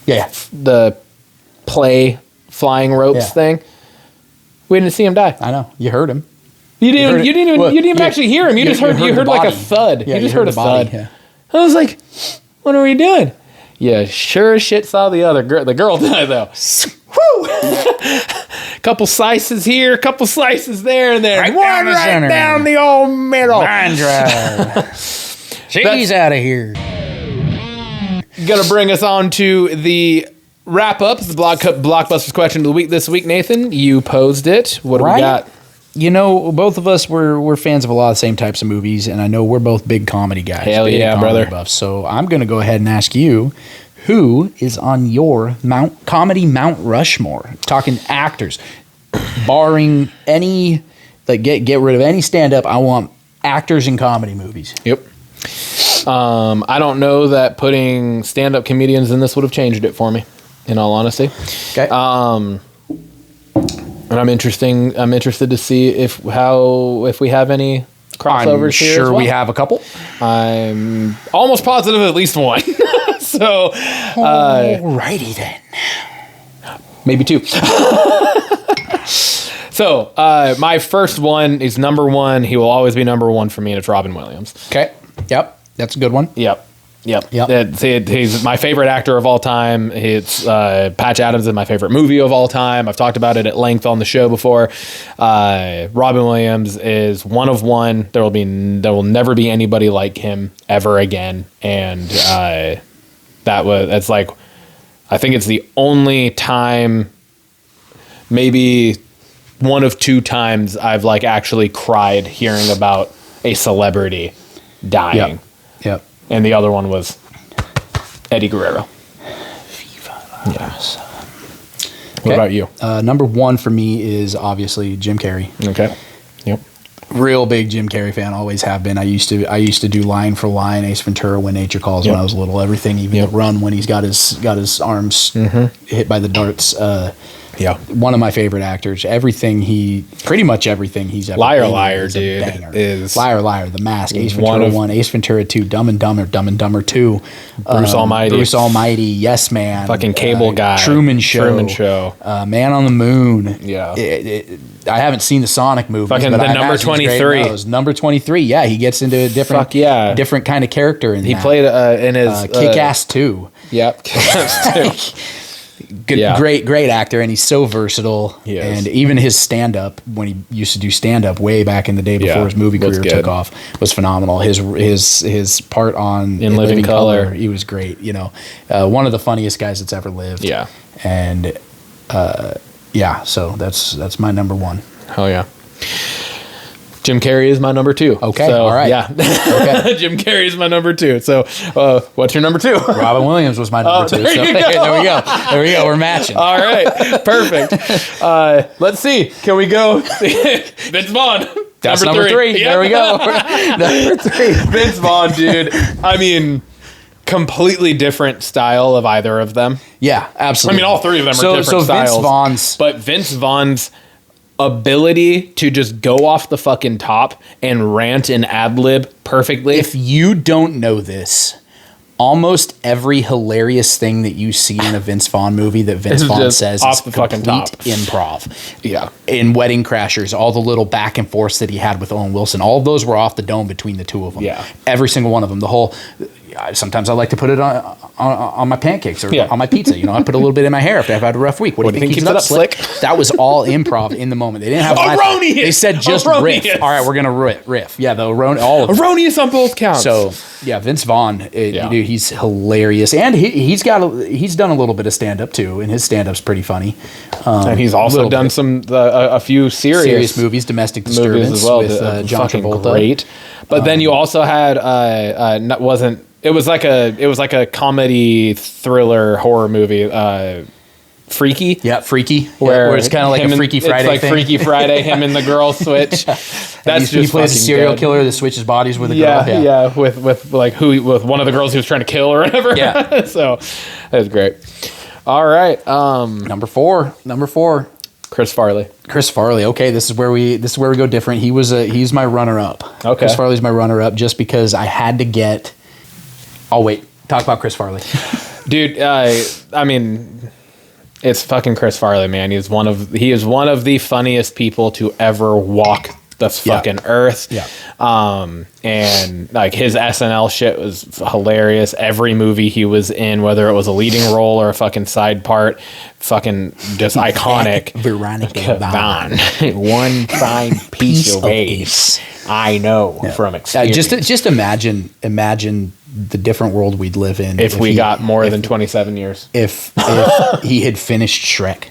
Yeah, the play flying ropes Yeah. thing. We didn't see him die. I know. You heard him. You heard didn't. it. You didn't even. Well, you didn't even you- actually hear him. You just heard. You heard the like a body. thud. Yeah, you just heard a the body, thud. yeah. I was like, "What are we doing?" Yeah, sure as shit saw the other girl. The girl die though. Woo! Couple slices here, couple slices there, and then Right one down the right center. down the old middle. Line drive. She's out of here. Gonna bring us on to the wrap up. The Blockbusters question of the week this week. Nathan, you posed it. What do we Right? got? Both of us we're fans of a lot of the same types of movies, and I know we're both big comedy guys. Hell big yeah, comedy brother. Buffs. So I'm going to go ahead and ask you, who is on your comedy Mount Rushmore? Talking actors, barring any, like get rid of any stand up. I want actors in comedy movies. Yep. I don't know that putting stand-up comedians in this would have changed it for me, in all honesty. Okay. And I'm interested to see if we have any crossovers I'm here. sure as well. we have a couple. I'm almost positive at least one. So Alrighty then. maybe 2. So my first one is number 1. He will always be number 1 for me, and it's Robin Williams. Okay. Yep. That's a good one. Yep. Yep. He's my favorite actor of all time. It's Patch Adams is my favorite movie of all time. I've talked about it at length on the show before. Robin Williams is one of one. There will never be anybody like him ever again. And that's like, I think it's the only time, maybe one of 2 times I've like actually cried hearing about a celebrity dying. Yep. And the other one was Eddie Guerrero. Yeah. What about you? Number 1 for me is obviously Jim Carrey. Okay. Yep. Real big Jim Carrey fan, always have been. I used to do line for line Ace Ventura, When Nature Calls when I was little. Everything, even the run when he's got his arms hit by the darts. Yeah. One of my favorite actors. Pretty much everything he's ever Liar been in Liar, is a dude, banger. is Liar Liar, The Mask, Ace one Ventura of- 1, Ace Ventura 2, Dumb and Dumber 2, Bruce Almighty. Bruce Almighty, Yes Man, Fucking Cable Guy. Truman Show, Man on the Moon. Yeah. I haven't seen the Sonic movies, Fucking but the I number imagine he's great in 23. those. Number 23, yeah, he gets into a different, Fuck yeah. different kind of character in He that. played in his Kick-Ass 2. Yep. Kick-Ass 2. Good, Yeah. great actor, and he's so versatile. He is. And even his stand-up, when he used to do stand-up way back in the day before Yeah, his movie was career good. took off, was phenomenal. His part on In Living Color. he was great. You know, one of the funniest guys that's ever lived. Yeah. And yeah, so that's my number one. Hell yeah. Jim Carrey is my number 2. Okay, So, all right. Yeah. Okay. Jim Carrey is my number 2. So, what's your number 2? Robin Williams was my number two. there So you go. there we go. We're matching. All right. Perfect. Let's see. Can we go? Vince Vaughn. That's number three. Yep. There we go. Number 3. Vince Vaughn, dude. I mean, completely different style of either of them. Yeah, absolutely. I mean, all three of them are different so styles. Vince Vaughn's. But Vince Vaughn's ability to just go off the fucking top and rant and ad-lib perfectly. If you don't know this, almost every hilarious thing that you see in a Vince Vaughn movie that Vince It's Vaughn just says off is the fucking complete top. improv. Yeah. In Wedding Crashers, all the little back and forths that he had with Owen Wilson, all of those were off the dome between the two of them. Yeah. Every single one of them. The whole. Sometimes I like to put it on my pancakes or on my pizza. You know, I put a little bit in my hair if I've had a rough week. What do you think keeps it up slick? That was all improv in the moment. They didn't have lines. Erroneous! They said just Erroneous! riff. All right, we're gonna riff. Yeah, the all of it. Erroneous on both counts. So yeah, Vince Vaughn, Yeah. dude, he's hilarious, and he's done a little bit of stand up too, and his stand up's pretty funny. And he's also little done bit. some a few serious Movies, Domestic Disturbance movies as well. with John Fucking Travolta. great. But then you also had it was like a comedy thriller horror movie. Freaky. Yeah, Freaky, where it's kind of like him a and- Freaky Friday It's like thing. Freaky Friday. Him and the girl switch. That's he just plays a fucking serial good. killer that switches bodies with a Yeah, girl. yeah, with one of the girls he was trying to kill or whatever. Yeah. So that was great. All right, Number four. Chris Farley. Chris Farley. Okay, this is where we go different. He's my runner up. Okay. Chris Farley's my runner up just because I had to get. Oh wait, talk about Chris Farley. Dude, I mean, it's fucking Chris Farley, man. He is one of the funniest people to ever walk this fucking earth. Yeah. And like his SNL shit was hilarious. Every movie he was in, whether it was a leading role or a fucking side part, fucking just iconic. Veronica Vaughn. One fine piece of ace. I know from experience. Just imagine the different world we'd live in if we got more than 27 years. if he had finished Shrek.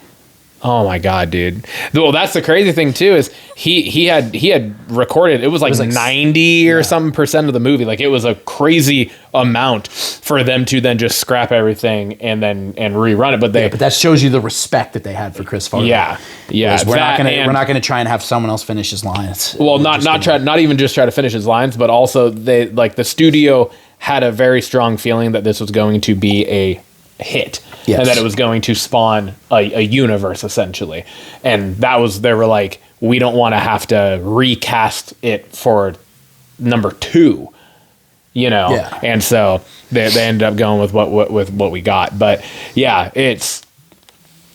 Oh my god, dude! Well, that's the crazy thing too is he had recorded. It was like 90 or something percent of the movie. Like it was a crazy amount for them to then just scrap everything and rerun it. But But that shows you the respect that they had for Chris Farley. yeah. We're not gonna try and have someone else finish his lines. Well, not even just try to finish his lines, but also they like the studio had a very strong feeling that this was going to be a hit. Yes. And that it was going to spawn a universe essentially. And they were like, we don't want to have to recast it for number 2, you know? Yeah. And so they ended up going with what we got. But yeah, it's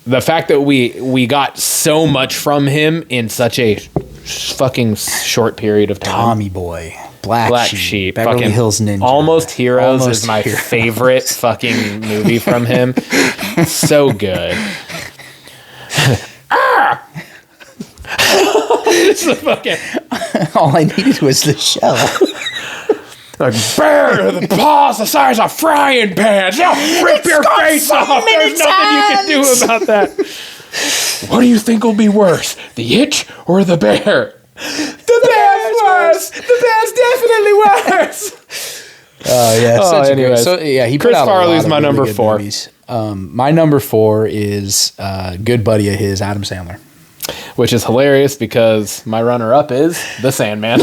the fact that we got so much from him in such a fucking short period of time. Tommy Boy, Black Sheep, Beverly fucking Hills Ninja, Almost Heroes Almost is my Heroes. favorite fucking movie from him. So good. It's a fucking All I needed was the shell. like bear the paws the size of frying pans. They'll rip your face off. There's nothing you can do about that. What do you think will be worse, the itch or the bear? The bear's worse. The bear's definitely worse. Oh yeah. Oh, anyways. He put Chris out a lot Farley's of my really number good 4. movies. My number 4 is a good buddy of his, Adam Sandler. Which is hilarious because my runner-up is The Sandman.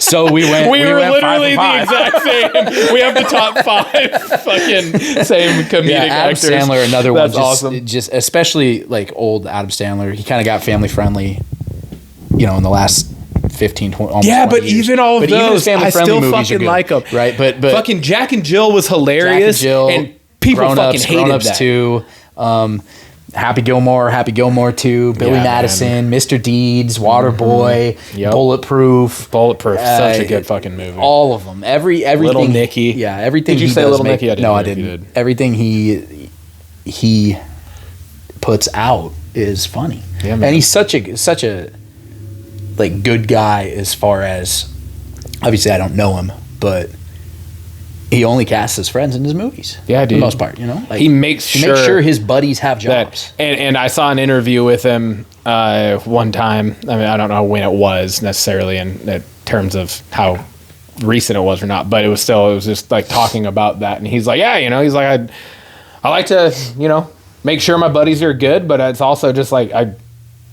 So we went. We were went literally the 5 for 5. exact same. We have the top 5 fucking same comedic Adam actors. Sandler, another one. That's awesome. Just especially like old Adam Sandler. He kind of got family friendly, in the last 15, 20, almost 20 but years. even all of those, I still movies are fucking good, like them. right? But fucking Jack and Jill was hilarious, Jack and Jill, and people fucking hated Grown-ups that. too. Happy Gilmore 2, Billy Yeah, Madison, Mr. Deeds, Waterboy, Yep. Bulletproof, Such a good fucking movie. all of them. Everything. Little Nicky. Yeah, everything. Did you he say does Little make- Nicky? I didn't No, hear I if you didn't. did. Everything he puts out is funny. Yeah, man. And he's such a like good guy as far as, obviously I don't know him, but he only casts his friends in his movies. Yeah, for dude. the most part, Like, He makes sure his buddies have jobs. And I saw an interview with him one time. I mean, I don't know when it was necessarily in terms of how recent it was or not, but it was just like talking about that. And he's like, yeah, he's like, I like to, make sure my buddies are good, but it's also just like,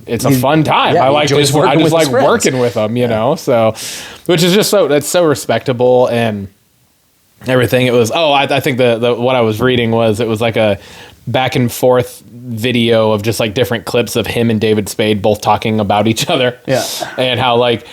it's a fun time. Yeah, I like enjoys this. I working just with his like friends. working with them, so, which is just that's so respectable and everything. It was, I think the what I was reading was, it was like a back and forth video of just like different clips of him and David Spade both talking about each other. Yeah. And how like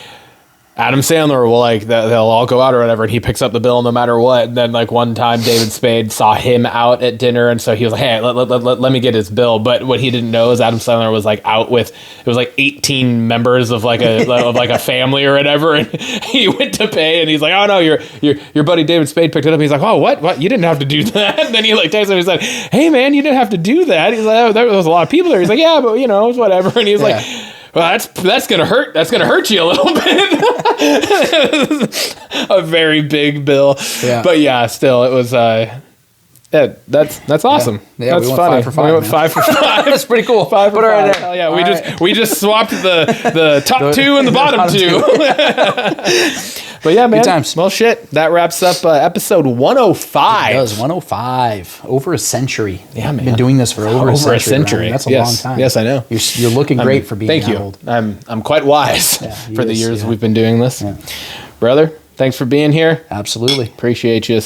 Adam Sandler will they'll all go out or whatever, and he picks up the bill no matter what. And then like one time David Spade saw him out at dinner, and so he was like, hey, let me get his bill. But what he didn't know is Adam Sandler was like out with, it was like 18 members of like a family or whatever, and he went to pay, and he's like, oh no, your buddy David Spade picked it up, and he's like, oh, what you didn't have to do that. And then he like texted him, he's like, hey man, you didn't have to do that. He's like, oh, there was a lot of people there. He's like, yeah, but it was whatever. And he's like, well, that's gonna hurt. That's gonna hurt you a little bit. A very big bill. Yeah. But yeah, still, it was. That's awesome. Yeah, that's we went funny. 5 for 5. We went 5 for 5. That's pretty cool. 5 for 5. Right there. Hell yeah, we just swapped the top 2 and the bottom 2. But yeah, man. Good times. Well, shit. That wraps up episode 105. It does. 105. Over a century. Yeah, man. Been doing this for over a century. Ryan. That's a long time. Yes, I know. You're looking great for being thank that you. old. I'm quite wise for the years we've been doing this. Yeah. Brother, thanks for being here. Absolutely. Appreciate you.